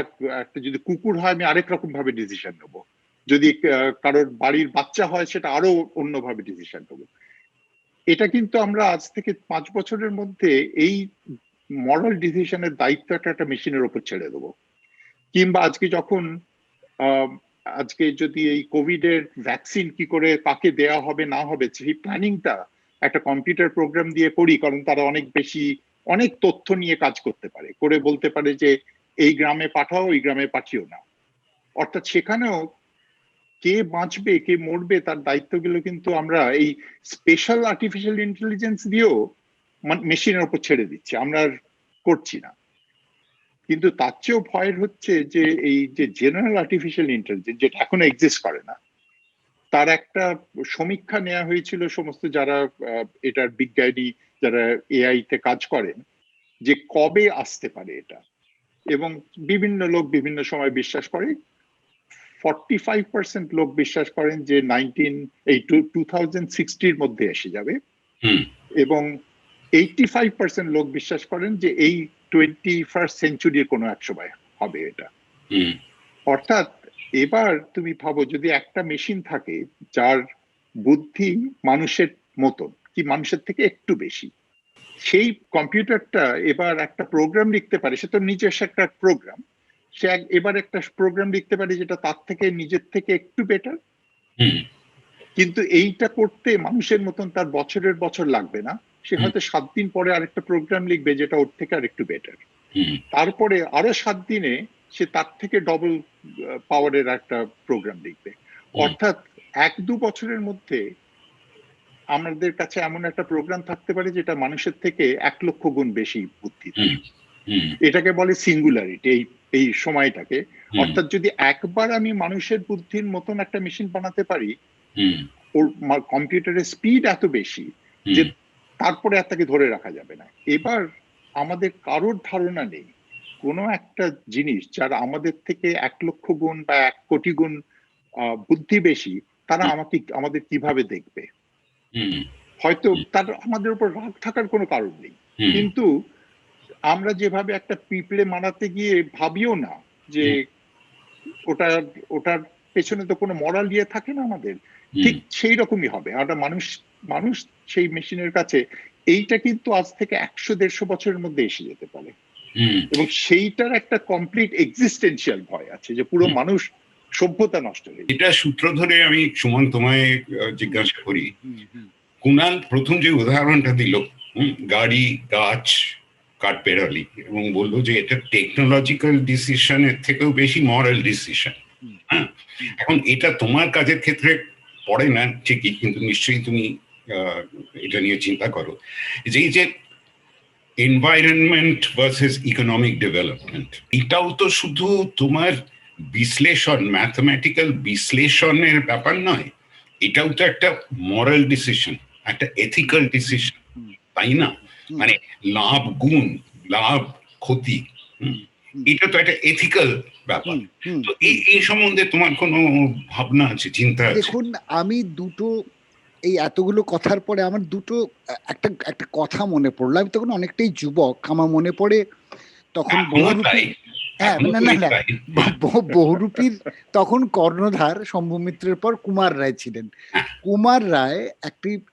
একটা যদি কুকুর হয়, আমি আরেক রকম ভাবে ডিসিশন নেবো। যদি কারোর বাড়ির বাচ্চা হয়, সেটা আরো অন্যভাবে ডিসিশন নেবো। এটা কিন্তু আমরা আজ থেকে 5 বছরের মধ্যে এই মরাল ডিসিশনের দায়িত্বটা একটা মেশিনের উপর ছেড়ে দেবো। কিংবা আজকে যদি এই কোভিড এর ভ্যাকসিন কি করে কাকে দেয়া হবে না হবে, সেই প্ল্যানিংটা একটা কম্পিউটার প্রোগ্রাম দিয়ে করি, কারণ তারা অনেক তথ্য নিয়ে কাজ করতে পারে, করে বলতে পারে যে এই গ্রামে পাঠাও, ওই গ্রামে পাঠিও না। অর্থাৎ সেখানেও কে বাঁচবে কে মরবে তার দায়িত্বগুলো কিন্তু আমরা এই স্পেশাল আর্টিফিশিয়াল ইন্টেলিজেন্স দিয়েও মেশিনের উপর ছেড়ে দিচ্ছি, আমরা আর করছি না। কিন্তু তার চেয়েও ভয়ের হচ্ছে যে এই যে জেনারেল আর্টিফিশিয়াল ইন্টেলিজেন্স, যেটা এখনো এক্সিস্ট করে না, তার একটা সমীক্ষা নেওয়া হয়েছিল সমস্ত যারা এটার বিজ্ঞানী, যারা এআই তে কাজ করেন, যে কবে আসতে পারে এটা। এবং বিভিন্ন লোক বিভিন্ন সময় বিশ্বাস করে। 45% লোক বিশ্বাস করেন যে 2060 মধ্যে এসে যাবে, এবং 85% লোক বিশ্বাস করেন যে এই 21st সেঞ্চুরির কোনো এক সময় হবে এটা। অর্থাৎ এবার তুমি ভাবো, যদি একটা মেশিন থাকে যার বুদ্ধি মানুষের মতন কি মানুষের থেকে একটু বেশি, সেই কম্পিউটারটা এবার একটা প্রোগ্রাম লিখতে পারে, সে তো নিজস্ব একটা প্রোগ্রাম, সে এবার একটা প্রোগ্রাম লিখতে পারে যেটা তার থেকে নিজের থেকে একটু বেটার। কিন্তু এইটা করতে মানুষের মতন তার বছরের বছর লাগবে না, সে হয়তো 7 দিন পরে আরেকটা প্রোগ্রাম লিখবে যেটা ওর থেকে আর একটু বেটার। তারপরে আরো 7 দিনে সে তার থেকে ডবল পাওয়ারের একটা প্রোগ্রাম লিখবে। অর্থাৎ 1-2 বছরের মধ্যে আমাদের কাছে এমন একটা প্রোগ্রাম থাকতে পারে যেটা মানুষের থেকে 1 লক্ষ গুণ বেশি বুদ্ধি। এটাকে বলে সিঙ্গুলারিটি, এই সময়টাকে। অর্থাৎ যদি একবার আমি মানুষের বুদ্ধির মতন একটা মেশিন বানাতে পারি, ওর কম্পিউটারের স্পিড এত বেশি যে তারপরে আর তাকে ধরে রাখা যাবে না। এবার আমাদের কারোর ধারণা নেই কোনো একটা জিনিস যারা আমাদের থেকে 1 লক্ষ গুণ বা 1 কোটি গুণ বুদ্ধি বেশি, তারা আমাদের কিভাবে দেখবে। হয়তো তার আমাদের উপর রাগ থাকার কোনো কারণ নেই, কিন্তু আমরা যেভাবে একটা পিঁপড়ে মারাতে গিয়ে ভাবিও না যে ওটার পেছনে তো কোনো মরাল ইয়ে থাকে না আমাদের, ঠিক সেই রকমই হবে। আমরা মানুষ সেই মেশিনের কাছে এইটা কিন্তু আজ থেকে 100-150 বছরের মধ্যে এসে যেতে পারে, এবং সেইটার একটা কমপ্লিট এক্সিস্টেন্সিয়াল ভয় আছে যে পুরো মানুষ সভ্যতা নষ্ট হয়ে যাবে। এটা সূত্র ধরে আমি সুমন তোমায় জিজ্ঞাসা করি, কুণাল প্রথম যে উদাহরণটা দিল গাড়ি, গাছ, কাঠবেড়ালি, এবং বললো যে এটা টেকনোলজিক্যাল ডিসিশনের থেকেও বেশি মরাল ডিসিশন। এখন এটা তোমার কাজের ক্ষেত্রে পড়ে না ঠিকই, কিন্তু নিশ্চয়ই তুমি এটা নিয়ে চিন্তা করো যে এই যে এনভায়রনমেন্ট ভার্সেস ইকোনমিক ডেভেলপমেন্ট, এটাও তো শুধু তোমার বিশ্লেষণ, ম্যাথমেটিক্যাল বিশ্লেষণের ব্যাপার নয়, এটাও তো একটা মরাল ডিসিশন, একটা এথিক্যাল ডিসিশন, তাই না? মানে লাভ গুণ, লাভ ক্ষতি, এটা তো একটা এথিক্যাল ব্যাপার। তো এই সম্বন্ধে তোমার কোনো ভাবনা আছে, চিন্তা আছে? দেখুন, আমি দুটো, এই এতগুলো কথার পরে আমার দুটো একটা একটা কথা মনে পড়লো। আমি তখন অনেকটাই যুবক, আমার মনে পড়ে তখন বহুরূপী, হ্যাঁ না না না, বহুরূপীর তখন কর্ণধার শম্ভু মিত্রের পর কুমার রায় ছিলেন। কুমার রায়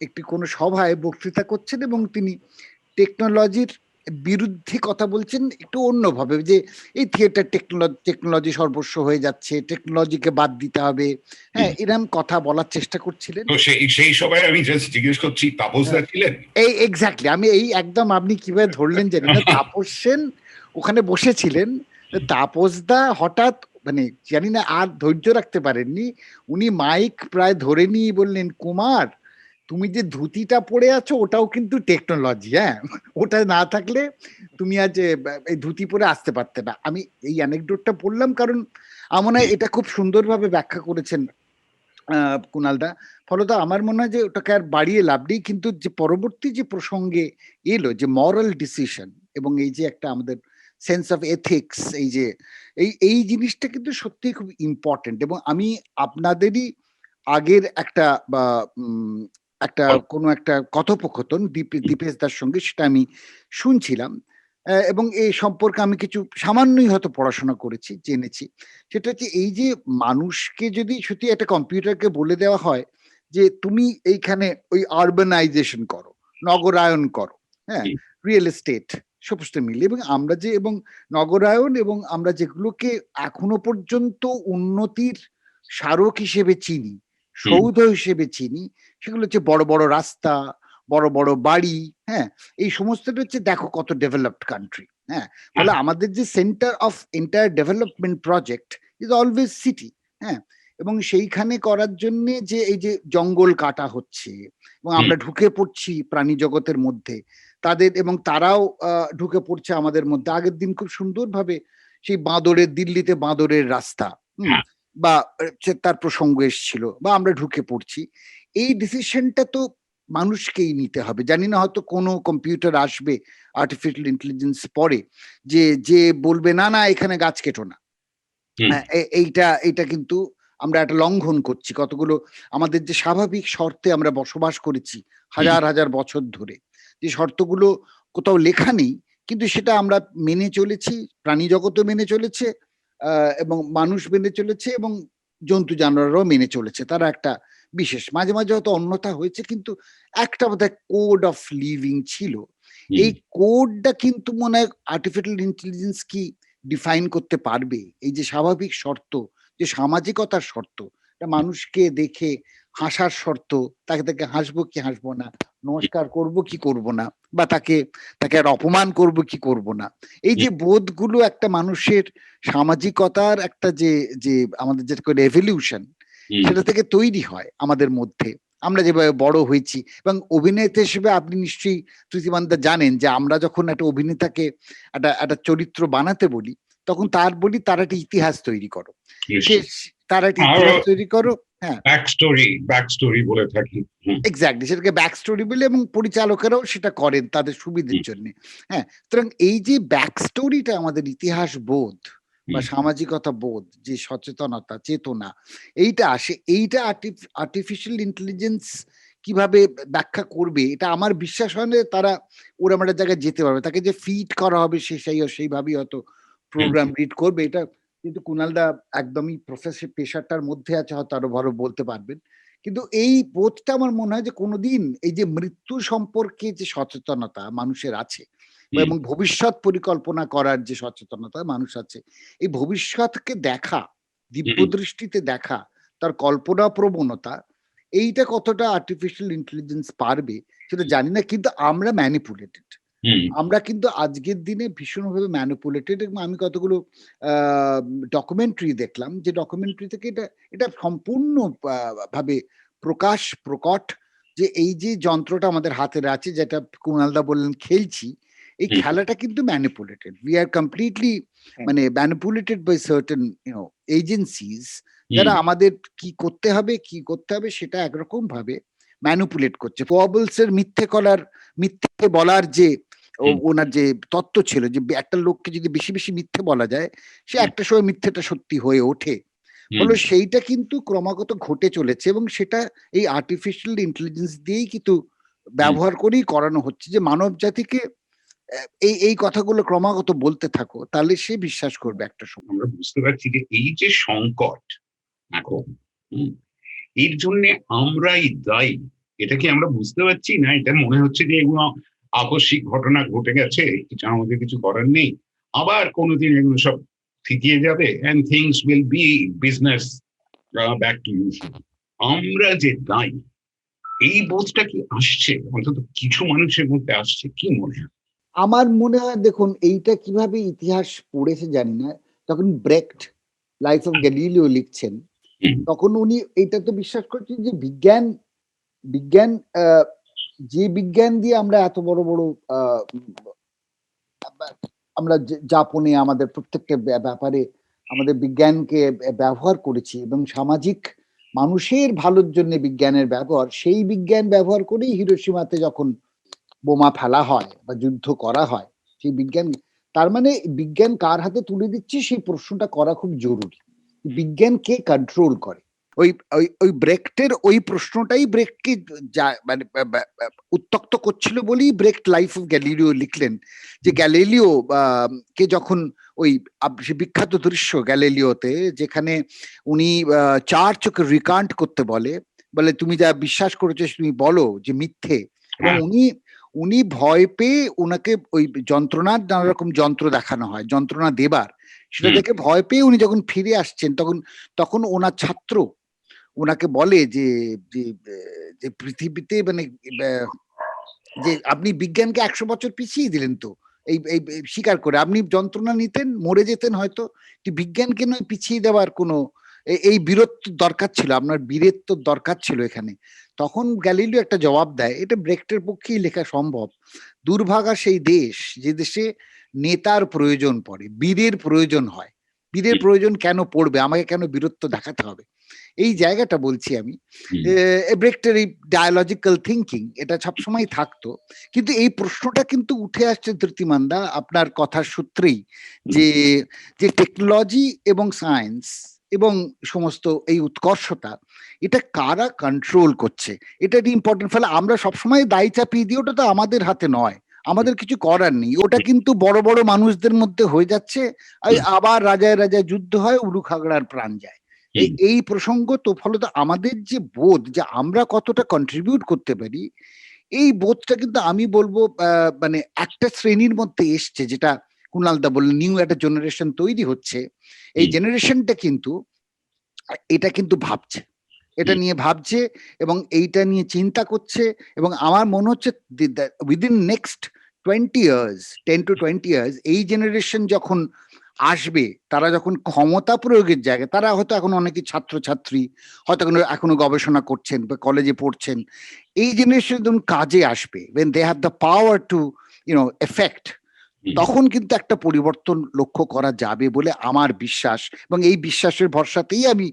একটি কোনো সভায় বক্তৃতা করছেন এবং তিনি টেকনোলজির বিরুদ্ধে কথা বলছেন একটু অন্যভাবে, যে এই থিয়েটার টেকনোলজি সর্বস্ব হয়ে যাচ্ছে, টেকনোলজিকে বাদ দিতে হবে, হ্যাঁ, এরকম কথা বলার চেষ্টা করছিলেন। তো সেই সবাই আমি জাস্ট জিজ্ঞেস করছি, তাপসদা ছিলেন? এই এক্স্যাক্টলি, আমি এই একদম, আপনি কিভাবে ধরলেন জানি না, তাপস সেন ওখানে বসেছিলেন। তাপসদা হঠাৎ, মানে জানি না আর ধৈর্য রাখতে পারেননি, উনি মাইক প্রায় ধরে নিয়ে বললেন, কুমার, তুমি যে ধুতিটা পরে আছো ওটাও কিন্তু টেকনোলজি, হ্যাঁ, ওটা না থাকলে তুমি আজ এই ধুতি পরে আসতে পারতে না। আমি এই অ্যানেকডোটটা বললাম কারণ আমার মনে হয় এটা খুব সুন্দরভাবে ব্যাখ্যা করেছেন কুণালদা। ফলত আমার মনে হয় যে ওটাকে আর বাড়িয়ে লাভ নেই, কিন্তু যে পরবর্তী যে প্রসঙ্গে এলো, যে মরাল ডিসিশন এবং এই যে একটা আমাদের সেন্স অফ এথিক্স, এই যে এই জিনিসটা কিন্তু সত্যিই খুব ইম্পর্টেন্ট। এবং আমি আপনাদেরই আগের একটা বা একটা কোনো একটা কথোপকথন দীপেশ দার সঙ্গে, সেটা আমি শুনছিলাম, এবং এই সম্পর্কে আমি কিছু সামান্যই হয়তো পড়াশোনা করেছি, জেনেছি। সেটা হচ্ছে এই যে মানুষকে যদি সত্যি একটা কম্পিউটারকে বলে দেওয়া হয় যে তুমি এইখানে ওই আরবানাইজেশন করো, নগরায়ন করো, হ্যাঁ, রিয়েল এস্টেট সমস্ত মিলে, এবং নগরায়ন, এবং আমরা যেগুলোকে এখনো পর্যন্ত উন্নতির স্মারক হিসেবে চিনি, সৌধ হিসেবে চিনি, সেগুলো হচ্ছে বড় বড় রাস্তা, বড় বড় বাড়ি, হ্যাঁ, এই সমস্তটা হচ্ছে দেখো কত ডেভেলপড কান্ট্রি, হ্যাঁ। ফলে আমাদের যে centre of entire development project is always city, হ্যাঁ। এবং সেইখানে করার জন্য যে এই যে জঙ্গল কাটা হচ্ছে, এবং আমরা ঢুকে পড়ছি প্রাণী জগতের মধ্যে তাদের, এবং তারাও ঢুকে পড়ছে আমাদের মধ্যে। আগের দিন খুব সুন্দরভাবে সেই দিল্লিতে বাঁদরের রাস্তা, বা তার প্রসঙ্গ এসেছিল, বা আমরা ঢুকে পড়ছি। এই ডিসিশনটা তো মানুষকেই নিতে হবে। জানি না, হয়তো কোনো কম্পিউটার আসবে, আর্টিফিশিয়াল ইন্টেলিজেন্স পরে, যে বলবে না না এখানে গাছ কেটো না, এইটা কিন্তু আমরা একটা লঙ্ঘন করছি। কতগুলো আমাদের যে স্বাভাবিক শর্তে আমরা বসবাস করেছি হাজার হাজার বছর ধরে, যে শর্তগুলো কোথাও লেখা নেই, কিন্তু সেটা আমরা মেনে চলেছি, প্রাণী জগতও মেনে চলেছে, এবং মানুষ মেনে চলেছে, এবং জন্তু জানোয়াররাও মেনে চলেছে। তারা একটা বিশেষ, মাঝে মাঝে হয়তো অন্যথা হয়েছে, কিন্তু একটা বোধহয় কোড অফ লিভিং ছিল। এই কোডটা কিন্তু মনে হয় আর্টিফিশিয়াল ইন্টেলিজেন্স কি ডিফাইন করতে পারবে? এই যে স্বাভাবিক শর্ত, যে সামাজিকতার শর্ত, মানুষকে দেখে হাসার শর্ত, তাকে হাসবো কি হাসবো না, নমস্কার করব কি করব না, বা তাকে আর অপমান করব কি করব না, এই যে বোধগুলো একটা মানুষের সামাজিকতার একটা যে আমাদের যেটা রেভলিউশন, সেটা থেকে তৈরি হয় আমাদের মধ্যে, আমরা যেভাবে বড় হয়েছি। এবং অভিনেতা হিসেবে আপনি নিশ্চয়ই ত্রুতিমানদা জানেন যে আমরা যখন একটা অভিনেতাকে একটা চরিত্র বানাতে বলি, তখন বলি তার একটা ইতিহাস তৈরি করো, তার একটা ইতিহাস তৈরি করো, হ্যাঁ, ব্যাক স্টোরি বলে থাকি। এক্স্যাক্টলি, সেটাকে ব্যাক স্টোরি বলে, এবং পরিচালকেরাও সেটা করেন তাদের সুবিধের জন্য, হ্যাঁ। সুতরাং এই যে ব্যাক স্টোরিটা আমাদের ইতিহাস বোধ বা সামাজিকতা বোধ, যে সচেতনতা, চেতনা, এইটা আসে, এইটা আর্টিফিশিয়াল ইন্টেলিজেন্স কিভাবে ব্যাখ্যা করবে, এটা আমার বিশ্বাস হয় না তারা ওরকম একটা জায়গায় যেতে পারবে। তাকে যে ফিট করা হবে সেইভাবেই হয়তো প্রোগ্রাম রিড করবে। এটা কিন্তু কুণালদা একদমই প্রফেসর পেশাটার মধ্যে আছে, হয়তো আরো ভালো বলতে পারবেন। কিন্তু এই বোধটা আমার মনে হয় যে কোনোদিন এই যে মৃত্যু সম্পর্কে যে সচেতনতা মানুষের আছে, এবং ভবিষ্যৎ পরিকল্পনা করার যে সচেতনতা মানুষ আছে, এই ভবিষ্যৎকে দেখা, দিব্য দৃষ্টিতে দেখা, তার কল্পনা প্রবণতা, এইটা কতটা আর্টিফিশিয়াল ইন্টেলিজেন্স পারবে সেটা জানি না, কিন্তু আমরা ম্যানিপুলেটেড, আমরা কিন্তু আজকের দিনে ভীষণভাবে ম্যানিপুলেটেড। এবং আমি কতগুলো ডকুমেন্টারি দেখলাম, যে ডকুমেন্টারি থেকে এটা সম্পূর্ণ ভাবে প্রকট, যে এই যে যন্ত্রটা আমাদের হাতের আছে, যেটা কুণালদা বললেন খেলছি, এই হুম। খেলাটা কিন্তু ম্যানিপুলেটেড, উই আর কমপ্লিটলি মানে ম্যানিপুলেটেড বাই সার্টেন এজেন্সিজ, যারা আমাদের কি করতে হবে সেটা একরকম ভাবে ম্যানিপুলেট করছে। ফোয়াবলস এর মিথ্যে বলার যে ওনার যে তত্ত্ব ছিল যে একটা লোককে যদি বেশি বেশি মিথ্যে বলা যায়, সে হুম। একটা সময় মিথ্যেটা সত্যি হয়ে ওঠে। হলো সেইটা কিন্তু ক্রমাগত ঘটে চলেছে, এবং সেটা এই আর্টিফিশিয়াল ইন্টেলিজেন্স দিয়েই কিন্তু ব্যবহার করেই করানো হচ্ছে, যে মানব জাতিকে এই কথাগুলো ক্রমাগত বলতে থাকো, তাহলে সে বিশ্বাস করবে একটা সময়। আমরা বুঝতে পারছি যে এই যে সংকট এখন, হুম, এর জন্য আমরাই দায়ী। এটা কি আমরা বুঝতে পারছি না? এটা মনে হচ্ছে যে এগুলো আকস্মিক ঘটনা ঘটে গেছে, কিছু আমাদের কিছু করার নেই, আবার কোনোদিন এগুলো সব থিতিয়ে যাবে, and things will be business back to usual. আমরা যে দায়ী, এই বোধটা কি আসছে অন্তত কিছু মানুষের মধ্যে? আসছে কি মনে হয়? আমার মনে হয়, দেখুন এইটা কিভাবে ইতিহাস পড়েছে জানি না, তখন ব্রেক্ট লাইফ অফ গ্যালিলিও লিখছেন, হুম, তখন উনি এটা তো বিশ্বাস করছেন যে বিজ্ঞান বিজ্ঞান আহ, যে বিজ্ঞান দিয়ে আমরা এত বড় বড় আহ, আমরা যাপনে আমাদের প্রত্যেকটা ব্যাপারে আমাদের বিজ্ঞানকে ব্যবহার করেছি, এবং সামাজিক মানুষের ভালোর জন্য বিজ্ঞানের ব্যবহার, সেই বিজ্ঞান ব্যবহার করেই হিরোশিমাতে যখন বোমা ফেলা হয় বা যুদ্ধ করা হয়, সেই বিজ্ঞান, তার মানে বিজ্ঞান কার হাতে তুলে দিচ্ছে সেই প্রশ্নটা করা খুব জরুরি। বিজ্ঞান কে কন্ট্রোল করে? ওই ওই ওই ব্রেক্টের ওই প্রশ্নটাই ব্রেক্টকে মানে উত্তক্ত করছিল বলেই ব্রেক্ট লাইফ অফ গ্যালিলিও লিখলেন, যে গ্যালিলিও কে যখন ওই সে বিখ্যাত দৃশ্য গ্যালিলিওতে, যেখানে উনি চার চোখে রিকান্ট করতে বলে, বলে তুমি যা বিশ্বাস করেছো তুমি বলো যে মিথ্যে, এবং হ্যাঁ, উনি ভয় পেয়ে ওনাকে ওই যন্ত্রণার নানা রকম যন্ত্র দেখানো হয়, যন্ত্রণা দেবার, সেটা হুম, দেখে ভয় পেয়ে উনি যখন ফিরে আসছেন, তখন ওনার ছাত্র ওনাকে বলে যে যে যে পৃথিবীতে মানে যে আপনি বিজ্ঞানকে 100 বছর পিছিয়ে দিলেন তো, এই স্বীকার করে আপনি যন্ত্রণা নিতেন, মরে যেতেন হয়তো, বিজ্ঞানকে নয় পিছিয়ে দেওয়ার কোনো এই বীরত্ব দরকার ছিল, আপনার বীরত্ব দরকার ছিল এখানে। তখন গ্যালিলিও একটা জবাব দেয়, এটা ব্রেক্টের পক্ষেই লেখা সম্ভব, দুর্ভাগা সেই দেশ যে দেশে নেতার প্রয়োজন পড়ে, বীরের প্রয়োজন হয়। বীরের হুম, প্রয়োজন কেন পড়বে, আমাকে কেন বীরত্ব দেখাতে হবে? এই জায়গাটা বলছি আমি। হুম, ব্রেক্টের এই ডায়ালজিক্যাল থিঙ্কিং এটা সবসময় থাকতো, কিন্তু এই প্রশ্নটা কিন্তু উঠে আসছে ধৃতিমানদা আপনার কথার সূত্রেই, যে টেকনোলজি এবং সায়েন্স এবং সমস্ত এই উৎকর্ষতা, এটা কারা কন্ট্রোল করছে, এটা একটা ইম্পর্টেন্ট। ফলে আমরা সবসময় দায় চাপিয়ে দিই, ওটা তো আমাদের হাতে নয়, আমাদের কিছু করার নেই, ওটা কিন্তু বড় বড় মানুষদের মধ্যে হয়ে যাচ্ছে, আবার রাজায় রাজায় যুদ্ধ হয়, উলু খাগড়ার প্রাণ যায়। হুম, এই প্রসঙ্গ তো, ফলত আমাদের যে বোধ যে আমরা কতটা কন্ট্রিবিউট করতে পারি, এই বোধটা কিন্তু আমি বলবো মানে একটা শ্রেণীর মধ্যে এসছে, যেটা কুণালদা বললেন, নিউ একটা জেনারেশন তৈরি হচ্ছে, এই হুম, জেনারেশনটা কিন্তু এটা কিন্তু ভাবছে, এটা হুম, নিয়ে ভাবছে এবং এইটা নিয়ে চিন্তা করছে, এবং আমার মনে হচ্ছে within next 20 years, 10 to 20 years, এই জেনারেশন যখন আসবে, তারা যখন ক্ষমতা প্রয়োগের জায়গায়, তারা হয়তো এখন অনেকে ছাত্রছাত্রী, হয়তো এখনো গবেষণা করছেন বা কলেজে পড়ছেন, এই জেনারেশন যখন কাজে আসবে, when they have the power to affect, হুম। তখন কিন্তু একটা পরিবর্তন লক্ষ্য করা যাবে বলে আমার বিশ্বাস, এবং এই বিশ্বাসের ভরসাতেই আমি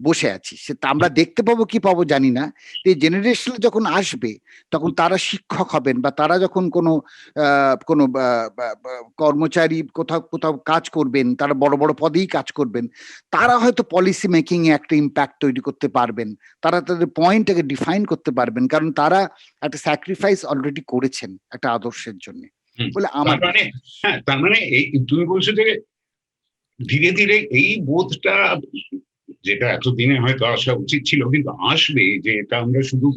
বসে আছি। সেটা আমরা দেখতে পাবো কি পাবো জানি না, এই জেনারেশন যখন আসবে, তখন তারা শিক্ষক হবেন, বা তারা যখন কোনো কর্মচারী কোথাও কোথাও কাজ করবেন, তারা বড় বড় পদেই কাজ করবেন, তারা হয়তো পলিসি মেকিং এ একটা ইম্প্যাক্ট তৈরি করতে পারবেন, তারা তাদের পয়েন্টটাকে ডিফাইন করতে পারবেন, কারণ তারা একটা স্যাক্রিফাইস অলরেডি করেছেন একটা আদর্শের জন্য হুম। বলে তার আমার মানে, বিশ্বাস। হ্যাঁ, তার মানে এই তুমি বলছো যে ধীরে ধীরে এই বোধটা, যেটা এতদিনে হয়তো আসা উচিত ছিল কিন্তু আসবে, যে এটা আমরা শুধু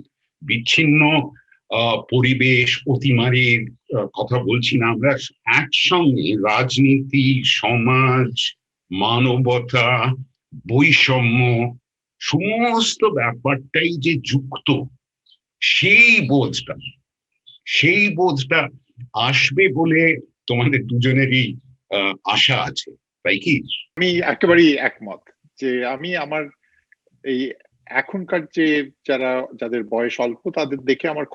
বিচ্ছিন্ন পরিবেশ অতিমারির কথা বলছি না, আমরা একসঙ্গে রাজনীতি, সমাজ, মানবতা, বৈষম্য, সমস্ত ব্যাপারটাই যে যুক্ত, সেই বোধটা সেই বোধটা আসবে বলে তোমাদের দুজনেরই আশা আছে, তাই কি? আমি একেবারেই একমত, যে আমি আমার এই এখনকার যে যাদের বয়স অল্প, তাদের দেখে আমার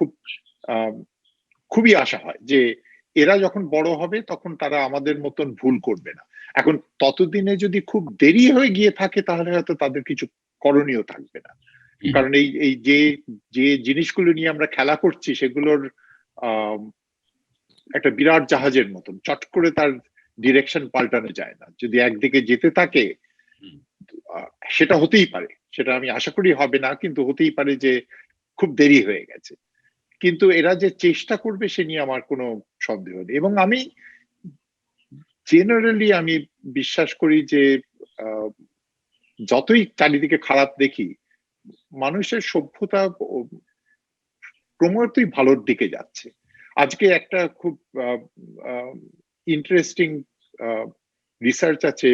খুবই আশা হয় যে এরা যখন বড় হবে তখন তারা আমাদের মতন ভুল করবে না। এখন ততদিনে যদি খুব দেরি হয়ে গিয়ে থাকে তাহলে হয়তো তাদের কিছু করণীয় থাকবে না। কারণ এই যে জিনিসগুলো নিয়ে আমরা খেলা করছি সেগুলোর একটা বিরাট জাহাজের মতন চট করে তার ডিরেকশন পাল্টানো যায় না। যদি একদিকে যেতে থাকে সেটা হতেই পারে, সেটা আমি আশা করি হবে না, কিন্তু হতেই পারে যে খুব দেরি হয়ে গেছে। কিন্তু এরা যে চেষ্টা করবে সে নিয়ে আমার কোনো সন্দেহ নেই। এবং আমি জেনারেলি আমি বিশ্বাস করি যে যতই চারিদিকে খারাপ দেখি, মানুষের সভ্যতা ক্রমশই ভালোর দিকে যাচ্ছে। আজকে একটা খুব ইন্টারেস্টিং রিসার্চ আছে,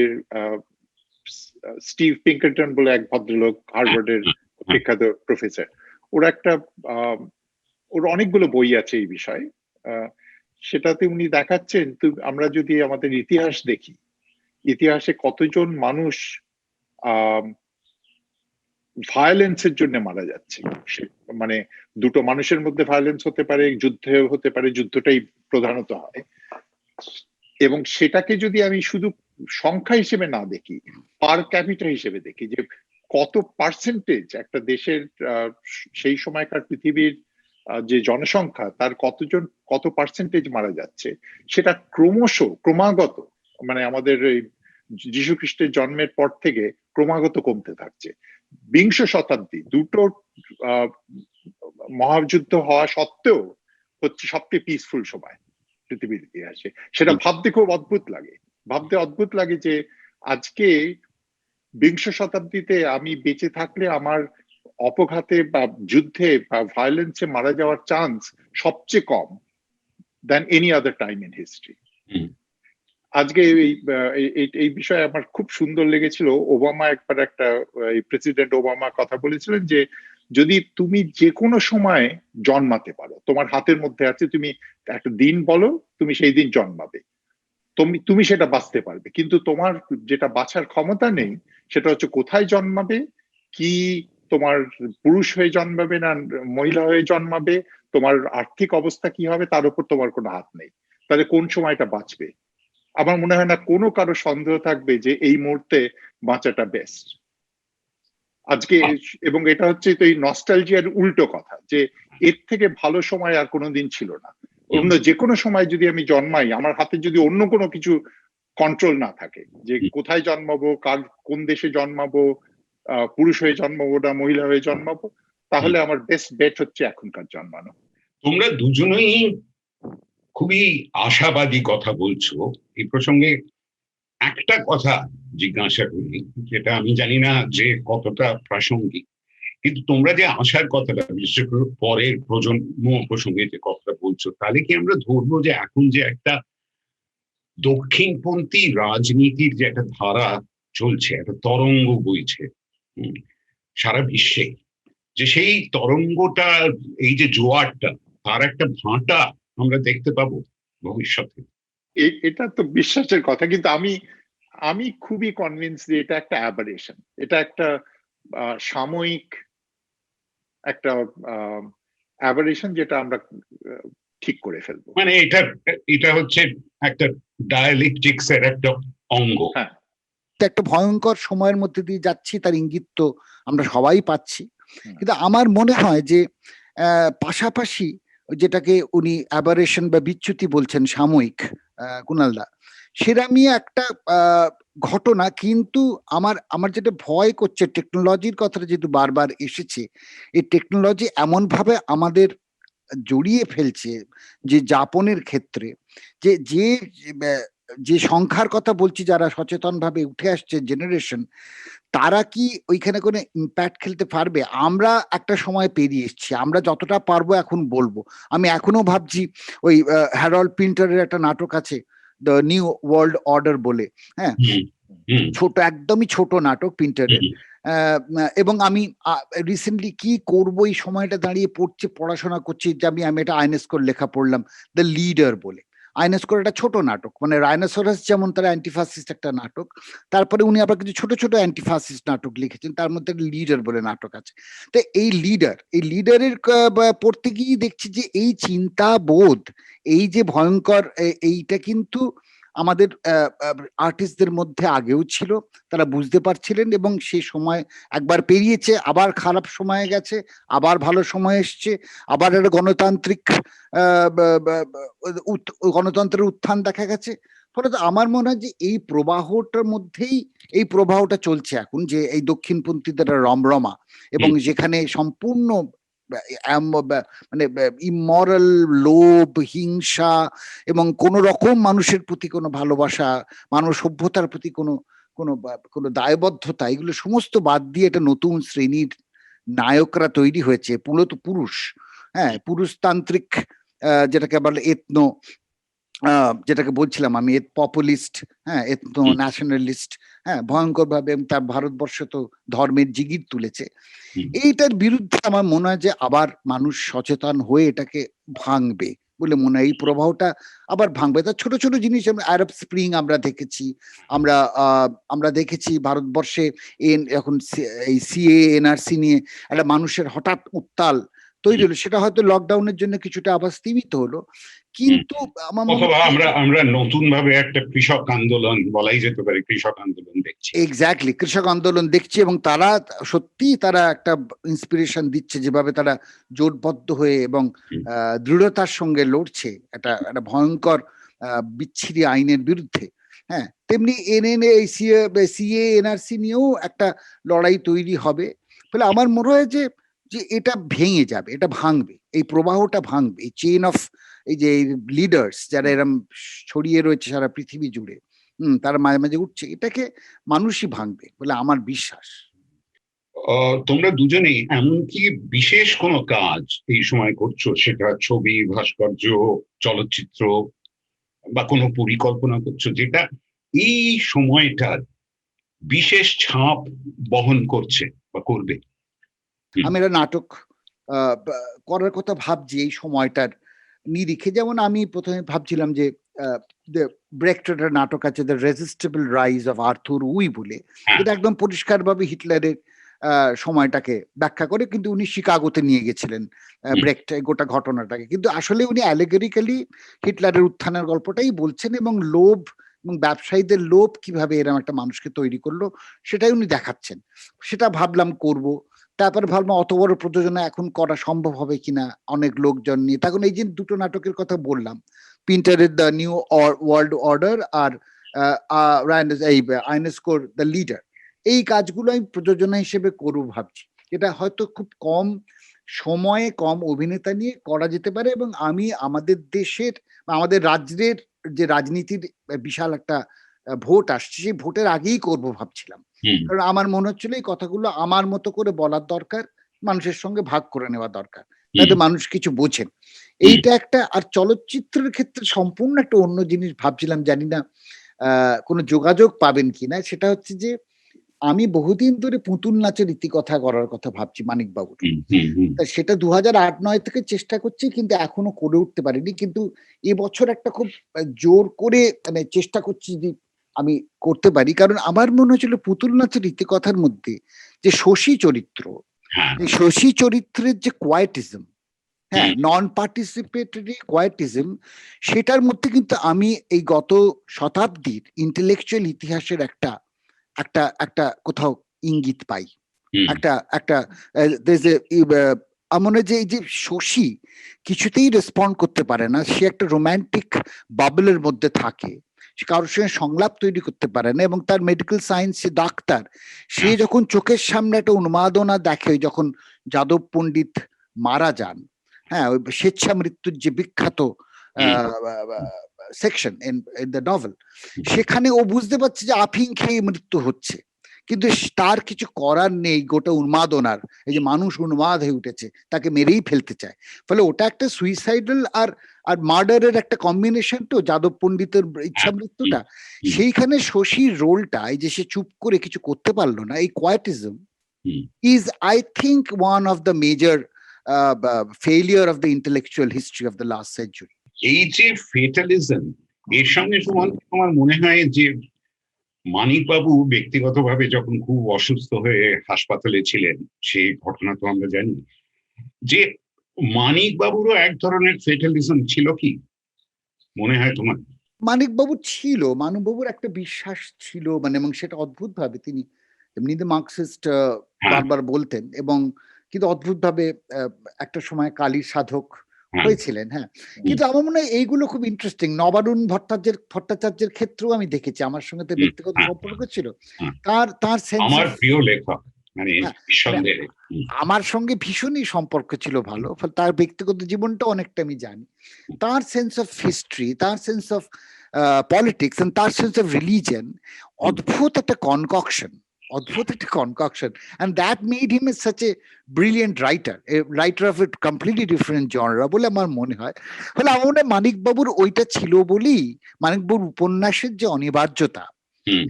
স্টিভ পিঙ্কারটন বলে এক ভদ্রলোক, হার্ভার্ডের বিখ্যাত প্রফেসর। ওর অনেকগুলো বই আছে এই বিষয়ে। সেটাতে উনি দেখাচ্ছেন, আমরা যদি আমাদের ইতিহাস দেখি, ইতিহাসে কতজন মানুষ ভায়োলেন্সের জন্য মারা যাচ্ছে। মানে দুটো মানুষের মধ্যে ভায়োলেন্স হতে পারে, যুদ্ধ হতে পারে, যুদ্ধটাই প্রধানত হয়। এবং সেটাকে যদি আমি শুধু সংখ্যা হিসেবে না দেখি, পার ক্যাপিটা হিসেবে দেখি, যে কত পার্সেন্টেজ একটা দেশের সেই সময়কার পৃথিবীর যে জনসংখ্যা তার কত পার্সেন্টেজ মারা যাচ্ছে, সেটা ক্রমাগত মানে আমাদের যীশু খ্রিস্টের জন্মের পর থেকে ক্রমাগত কমতে থাকছে। বিংশ শতাব্দী দুটো মহাযুদ্ধ হওয়া সত্ত্বেও হচ্ছে সবচেয়ে পিসফুল সময় পৃথিবীর ইতিহাসে। সেটা ভাবতে খুব অদ্ভুত লাগে যে আজকে বিংশ শতাব্দীতে আমি বেঁচে থাকলে আমার অপঘাতে বা যুদ্ধে বা ভায়োলেন্সে মারা যাওয়ার চান্স সবচেয়ে কম then any other time in history. আজকে এই বিষয়ে আমার খুব সুন্দর লেগেছিল, ওবামা একবার প্রেসিডেন্ট ওবামা কথা বলেছিলেন যে যদি তুমি যে কোনো সময় জন্মাতে পারো, তোমার হাতের মধ্যে আছে, তুমি একটা দিন বলো, তুমি সেই দিন জন্মাবে, তুমি সেটা বাঁচতে পারবে। কিন্তু তোমার যেটা বাঁচার ক্ষমতা নেই সেটা হচ্ছে কোথায় জন্মাবে, কি তোমার পুরুষ হয়ে জন্মাবে না মহিলা হয়ে জন্মাবে, তোমার আর্থিক অবস্থা কি হবে, তার উপর তোমার কোনো হাত নেই। তাহলে কোন সময়টা বাঁচবে? আমার মনে হয় না কোনো কারো সন্দেহ থাকবে যে এই মুহূর্তে বাঁচাটা বেস্ট আজকে। এবং এটা হচ্ছে তো এই নস্টালজিয়ার উল্টো কথা, যে এর থেকে ভালো সময় আর কোনোদিন ছিল না। অন্য যে কোনো সময় যদি আমি জন্মাই, আমার হাতে যদি অন্য কোনো কিছু কন্ট্রোল না থাকে, যে কোথায় জন্মাবো, কোন দেশে জন্মাবো, পুরুষ হয়ে জন্মাবো না মহিলা হয়ে জন্মাবো, তাহলে আমার বেস্ট বেট হচ্ছে এখনকার জন্মানো। তোমরা দুজনেই খুবই আশাবাদী কথা বলছো। এই প্রসঙ্গে একটা কথা জিজ্ঞাসা করি, যেটা আমি জানি না যে কতটা প্রাসঙ্গিক, কিন্তু তোমরা যে আশার কথাটা, বিশেষ করে পরের প্রজন্ম প্রসঙ্গে যে কথাটা বলছো, তাহলে কি আমরা ধরবো যে এখন যে একটা দক্ষিণপন্থী রাজনীতির যে একটা ধারা চলছে, একটা তরঙ্গ বইছে সারা বিশ্বে, যে সেই তরঙ্গটা, এই যে জোয়ারটা, তার একটা ভাঁটা আমরা দেখতে পাবো ভবিষ্যতে? এটা তো বিশ্বাসের কথা, কিন্তু আমি খুবই কনভিন্স যে এটা একটা অ্যাবারেশন, এটা একটা সাময়িক একটা অ্যাবারেশন, যেটা আমরা ঠিক করে ফেলবো। মানে এটা হচ্ছে একটা ডায়ালেকটিক্স এর একটা অঙ্গ। হ্যাঁ, একটা ভয়ঙ্কর সময়ের মধ্যে দিয়ে যাচ্ছি, তার ইঙ্গিত তো আমরা সবাই পাচ্ছি। কিন্তু আমার মনে হয় যে পাশাপাশি যেটাকে উনি অ্যাবারেশন বা বিচ্যুতি বলছেন সাময়িক, কুণালদা, সেরামই একটা ঘটনা। কিন্তু আমার যেটা ভয় করছে, টেকনোলজির কথাটা যেহেতু বারবার এসেছে, এই টেকনোলজি এমন ভাবে আমাদের জড়িয়ে ফেলছে যে যাপনের ক্ষেত্রে, যে সংখ্যার কথা বলছি, যারা সচেতন ভাবে উঠে আসছে জেনারেশন, তারা কি ওইখানে কোনো ইম্প্যাক্ট খেলতে পারবে? আমরা একটা সময় পেরিয়ে এসেছি, আমরা যতটা পারবো এখন বলবো। আমি এখনো ভাবছি ওই হ্যারল্ড পিন্টারের একটা নাটক আছে, দ্য নিউ ওয়ার্ল্ড অর্ডার বলে, হ্যাঁ, ছোট, একদমই ছোট নাটক পিন্টারের। এবং আমি রিসেন্টলি কি করবো এই সময়টা দাঁড়িয়ে পড়াশোনা করছি, যে আমি এটা আইনেস্কোর লেখা পড়লাম, দ্য লিডার বলে। আইনেস্কোর একটা ছোট নাটক, মানে রাইনোসরাস যেমন তার অ্যান্টিফাসিস্ট একটা নাটক, তারপরে উনি আবার কিছু ছোট ছোট অ্যান্টিফাসিস্ট নাটক লিখেছেন, তার মধ্যে লিডার বলে নাটক আছে। তো এই লিডারের পড়তে গিয়ে দেখছি যে এই চিন্তা বোধ, এই যে ভয়ঙ্কর এইটা কিন্তু আমাদের আর্টিস্টদের মধ্যে আগেও ছিল, তারা বুঝতে পারছিলেন, এবং সেই সময় একবার পেরিয়েছে, আবার খারাপ সময়ে গেছে, আবার ভালো সময় এসছে, আবার একটা গণতান্ত্রিক গণতন্ত্রের উত্থান দেখা গেছে। ফলে তো আমার মনে হয় যে এই প্রবাহটার মধ্যেই এই প্রবাহটা চলছে এখন, যে এই দক্ষিণপন্থীদের রমরমা, এবং যেখানে সম্পূর্ণ মানে ইমরাল লোভ, হিংসা, এবং কোন রকম মানুষের প্রতি কোনো ভালোবাসা, মানব সভ্যতার প্রতি কোনো দায়বদ্ধতা, এগুলো সমস্ত বাদ দিয়ে একটা নতুন শ্রেণীর নায়করা তৈরি হয়েছে, মূলত পুরুষ, হ্যাঁ, পুরুষতান্ত্রিক, যেটাকে বলে যেটাকে বলছিলাম আমি, পপুলিস্ট, হ্যাঁ, এথনো ন্যাশনালিস্ট, হ্যাঁ, ভয়ঙ্কর ভাবে। তার ভারতবর্ষ তো ধর্মের জিগির তুলেছে। এইটার বিরুদ্ধে আমার মনে হয় যে আবার মানুষ সচেতন হয়ে এটাকে ভাঙবে বলে মনে হয়, এই প্রবাহটা আবার ভাঙবে। তার ছোট ছোট জিনিস, আরব স্প্রিং আমরা দেখেছি, আমরা দেখেছি ভারতবর্ষে এখন এই সিএ এনআরসি নিয়ে একটা মানুষের হঠাৎ উত্তাল তৈরি হলো, সেটা হয়তো লকডাউনের জন্য কিছুটা আবার স্তীমিত হলো, কিন্তু আমার মনে হয় আমরা নতুন ভাবে একটা কৃষক আন্দোলন, বলাই যেতে পারে কৃষক আন্দোলন দেখছি। এক্স্যাক্টলি, কৃষক আন্দোলন দেখছি, এবং তারা সত্যি তারা একটা ইন্সপিরেশন দিচ্ছে, যেভাবে তারা জোটবদ্ধ হয়ে এবং দৃঢ়তার সঙ্গে লড়ছে একটা ভয়ঙ্কর বিচ্ছিরি আইনের বিরুদ্ধে। হ্যাঁ, তেমনি সিএ এনআরসি নিয়েও একটা লড়াই তৈরি হবে। ফলে আমার মনে হয় যে এটা ভেঙে যাবে, এটা ভাঙবে, এই প্রবাহটা ভাঙবে, এই চেইন অফ, এই যে লিডার্স যারা এরম ছড়িয়ে রয়েছে সারা পৃথিবী জুড়ে, তারা মাঝে মাঝে উঠছে, এটাকে মানুষই ভাঙবে বলে আমার বিশ্বাস। তোমরা দুজনেই এমনকি বিশেষ কোনো কাজ এই সময় করছো, সেটা ছবি, ভাস্কর্য, চলচ্চিত্র বা কোনো পরিকল্পনা করছো যেটা এই সময়টার বিশেষ ছাপ বহন করছে বা করবে? আমি একটা নাটক করার কথা ভাবছি এই সময়টার নিরিখে। যেমন আমি প্রথমে ভাবছিলাম যে ব্রেক্টের নাটক আছে, the resistible rise of Arthur Ui বলে, এটা একদম পরিষ্কারভাবে হিটলারের সময়টাকে ব্যাখ্যা করে, কিন্তু উনি শিকাগোতে নিয়ে গেছিলেন ব্রেক্ট গোটা ঘটনাটাকে, কিন্তু আসলে উনি অ্যালেগরিক্যালি হিটলারের উত্থানের গল্পটাই বলছেন, এবং লোভ এবং ব্যবসায়ীদের লোভ কিভাবে এরকম একটা মানুষকে তৈরি করলো সেটাই উনি দেখাচ্ছেন। সেটা ভাবলাম করব। তারপরে ভাবলাম অত বড় প্রযোজনা এখন করা সম্ভব হবে কিনা অনেক লোকজন নিয়ে। তখন এই যে দুটো নাটকের কথা বললাম, পিন্টারের দ্য নিউ ওয়ার্ল্ড অর্ডার আর আইনেস্কোর দ্য লিডার, এই কাজগুলো আমি প্রযোজনা হিসেবে করবো ভাবছি। এটা হয়তো খুব কম সময়ে কম অভিনেতা নিয়ে করা যেতে পারে, এবং আমি আমাদের দেশের বা আমাদের রাজ্যের যে রাজনীতির বিশাল একটা ভোট আসছে, সেই ভোটের আগেই করবো ভাবছিলাম। কারণ আমার মনে হচ্ছিল এই কথাগুলো আমার মতো করে বলার দরকার, মানুষের সঙ্গে ভাগ করে নেওয়া দরকার, যাতে মানুষ কিছু বোঝেন। এইটা একটা। আর চলচ্চিত্রের ক্ষেত্রে সম্পূর্ণ একটা অন্য জিনিস ভাবছিলাম, জানি না কোনো যোগাযোগ পাবেন কিনা। সেটা হচ্ছে যে আমি বহুদিন ধরে পুতুল নাচের ইতিকথা করার কথা ভাবছি মানিকবাবুর। সেটা 2008-09 থেকে চেষ্টা করছি, কিন্তু এখনো করে উঠতে পারিনি। কিন্তু এবছর একটা খুব জোর করে মানে চেষ্টা করছি যে আমি করতে পারি, কারণ আমার মনে হচ্ছিল পুতুল নাচের ইতিকথার মধ্যে যে শশী চরিত্র, এই শশী চরিত্রের যে কোয়াইটিজম, হ্যাঁ, নন পার্টিসিপেটরি কোয়াইটিজম, সেটার মধ্যে কিন্তু আমি এই গত শতাব্দীর ইন্টেলেকচুয়াল ইতিহাসের একটা একটা একটা কোথাও ইঙ্গিত পাই। একটা মনে হয় যে এই যে শশী কিছুতেই রেসপন্ড করতে পারে না, সে একটা রোমান্টিক বাবলের মধ্যে থাকে, সে কারোর সঙ্গে সংলাপ তৈরি করতে পারে না, এবং তার মেডিকেল সায়েন্স ডাক্তার, সে যখন চোখের সামনে একটা উন্মাদনা দেখে, যখন যাদব পণ্ডিত মারা যান, হ্যাঁ, ওই স্বেচ্ছা মৃত্যুর যে বিখ্যাত সেকশন ইন দ্য নভেল, সেখানে ও বুঝতে পারছে যে আফিং খেয়ে মৃত্যু হচ্ছে, কিন্তু তার কিছু করার নেই গোটা উন্মাদনার, এই যে মানুষ উন্মাদ হয়ে উঠেছে, তাকে মেরেই ফেলতে চায়। ফলে ওটা একটা সুইসাইডাল আর মার্ডারের একটা কম্বিনেশন, তো যাদব পণ্ডিতের ইচ্ছা মৃত্যুটা, সেইখানে শশীর রোলটা, এই যে সে চুপ করে কিছু করতে পারলো না, এই quietism is I think one of the major failure of the intellectual history of the last century. এই যে ফেটালিজম, এর সঙ্গে সমান আমার মনে হয় যে মানিকবাবু ব্যক্তিগতভাবে যখন খুব অসুস্থ হয়ে হাসপাতালে ছিলেন, সেই ঘটনা তো আমরা জানি, যে মানিকবাবুরও এক ধরনের ফেটালিজম ছিল কি মনে হয় তোমার? মানিকবাবু ছিল, মানিকবাবুর একটা বিশ্বাস ছিল, মানে, এবং সেটা অদ্ভুতভাবে তিনি এমনিতে মার্কসিস্ট হ্যাঁ, বারবার বলতেন, এবং কিন্তু অদ্ভুতভাবে একটা সময় কালীর সাধক হ্যাঁ, হয়েছিলেন। হ্যাঁ, কিন্তু আমার মনে হয় এইগুলো খুব ইন্টারেস্টিং। নবারুণ ভট্টাচার্যের ক্ষেত্রেও আমি দেখেছি, আমার সঙ্গে তো ব্যক্তিগত হ্যাঁ, সম্পর্ক ছিল। হ্যাঁ। তার সেন্স আমার অফ, প্রিয় লেখক, মানে হ্যাঁ, মানে নিঃসন্দেহে। আমার সঙ্গে ভীষণই সম্পর্ক ছিল ভালো, ফলে তার ব্যক্তিগত জীবনটা অনেকটা আমি জানি। তার সেন্স অফ হিস্ট্রি, তার সেন্স অফ পলিটিক্স, তার সেন্স অফ রিলিজিয়ন অদ্ভুত একটা কনককশন, and that made him such a brilliant writer, a writer of a completely different genre বলে আমার মনে হয়। ফলে আমার মনে হয় মানিকবাবুর ওইটা ছিল বলেই মানিকবাবুর উপন্যাসের যে অনিবার্যতা,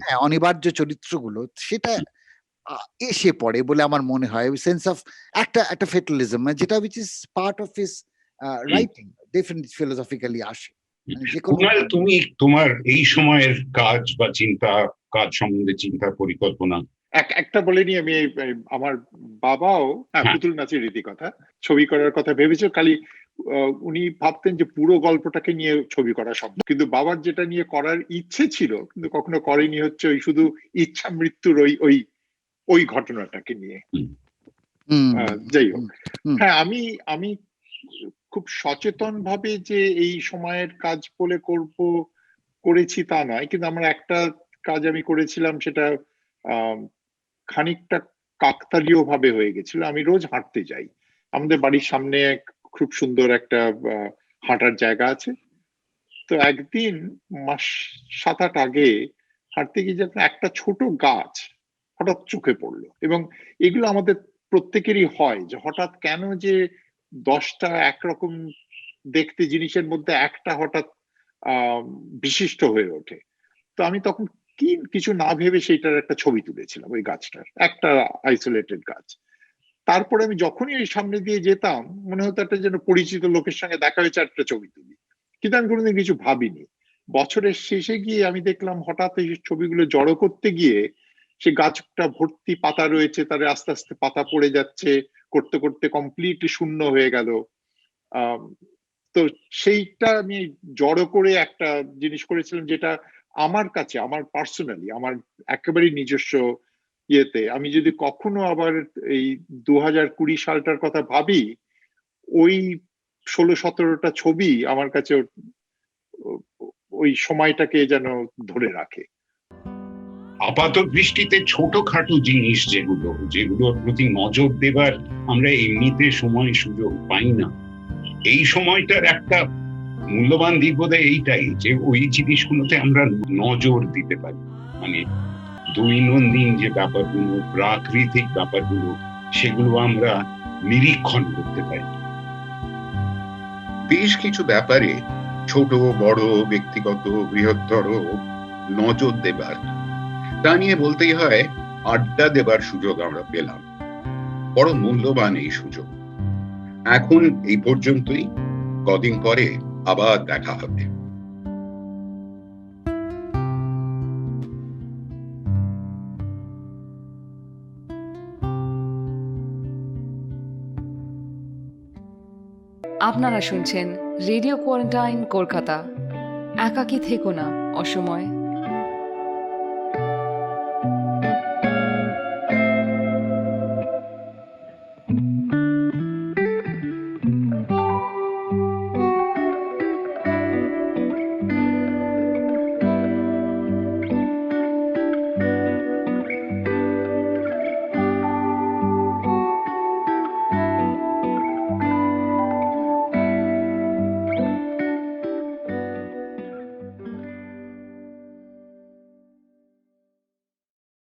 হ্যাঁ, অনিবার্য চরিত্রগুলো, সেটা এসে পড়ে বলে আমার মনে হয়। সেন্স অফ একটা ফেটালিজম, যেটা which is part of his writing, definitely philosophically আসে। মানে যে কোনো কুনাল, তুমি তোমার এই সময়ের কাজ বা কাজ সম্বন্ধে চিন্তা পরিকল্পনা? একটা বলে নি আমি, আমার বাবাও হ্যাঁ। পুতুল নাচের রীতিকথা ছবি করার কথা ভেবেছিল, খালি উনি ভাবতেন যে পুরো গল্পটাকে নিয়ে ছবি করা সম্ভব, কিন্তু বাবার যেটা নিয়ে করার ইচ্ছে ছিল কিন্তু কখনো করেনি, হচ্ছে ওই শুধু ইচ্ছা মৃত্যুর ওই ঘটনাটাকে নিয়ে। যাই হোক, হ্যাঁ, আমি খুব সচেতন ভাবে যে এই সময়ের কাজ বলে করেছি তা নয়, কিন্তু আমার একটা কাজ আমি করেছিলাম, সেটা খানিকটা কাকতালীয় ভাবে হয়ে গেছিল। আমি রোজ হাঁটতে যাই, আমাদের বাড়ির সামনে খুব সুন্দর একটা হাঁটার জায়গা আছে। তো একদিন মাস 7-8 আগে হাঁটতে গিয়ে যখন একটা ছোট গাছ হঠাৎ চোখে পড়লো, এবং এগুলো আমাদের প্রত্যেকেরই হয় যে হঠাৎ কেন যে 10টা একরকম দেখতে জিনিসের মধ্যে একটা হঠাৎ বিশিষ্ট হয়ে ওঠে। তো আমি তখন কিছু না ভেবে সেইটার একটা ছবি তুলেছিলাম, ওই গাছটার, একটা আইসোলেটেড গাছ। তারপরে আমি যখনই ওই সামনে দিয়ে যেতাম মনে হতো একটা যেন পরিচিত লোকের সঙ্গে দেখা হয়েছে, একটা ছবি তুলি, কিন্তু আমি কোনোদিন কিছু ভাবিনি। বছরের শেষে গিয়ে আমি দেখলাম হঠাৎ এই ছবিগুলো জড়ো করতে গিয়ে সে গাছটা ভর্তি পাতা রয়েছে, তার আস্তে আস্তে পাতা পড়ে যাচ্ছে, করতে করতে কমপ্লিটলি শূন্য হয়ে গেল। তো সেইটা আমি জড়ো করে একটা জিনিস করেছিলাম, যেটা আমার কাছে, আমার পার্সোনালি, আমার একেবারে নিজস্ব ইয়েতে, আমি যদি কখনো আবার এই 2020 সালটার কথা ভাবি, ওই 16-17টা ছবি আমার কাছে ওই সময়টাকে যেন ধরে রাখে। আপাত দৃষ্টিতে ছোটখাটো জিনিস যেগুলোর প্রতি নজর দেবার আমরা এমনিতে সময় সুযোগ পাই না, এই সময়টার একটা মূল্যবান দিক বোধহয় এইটাই যে ওই জিনিসগুলোতে আমরা নজর দিতে পারি। মানে দৈনন্দিন যে ব্যাপারগুলো, প্রাকৃতিক ব্যাপারগুলো, সেগুলো আমরা নিরীক্ষণ করতে পারি। বেশ কিছু ব্যাপারে ছোট বড়, ব্যক্তিগত বৃহত্তর নজর দেবার, তা নিয়ে বলতেই হয় আড্ডা দেবার সুযোগ আমরা পেলাম। বড় মূল্যবান এই সুযোগ। এখন এই পর্যন্তই, কদিন পরে আবার দেখা হবে। আপনারা শুনছেন রেডিও কোয়ারেন্টাইন কলকাতা। একাকী থেকো না অসময়।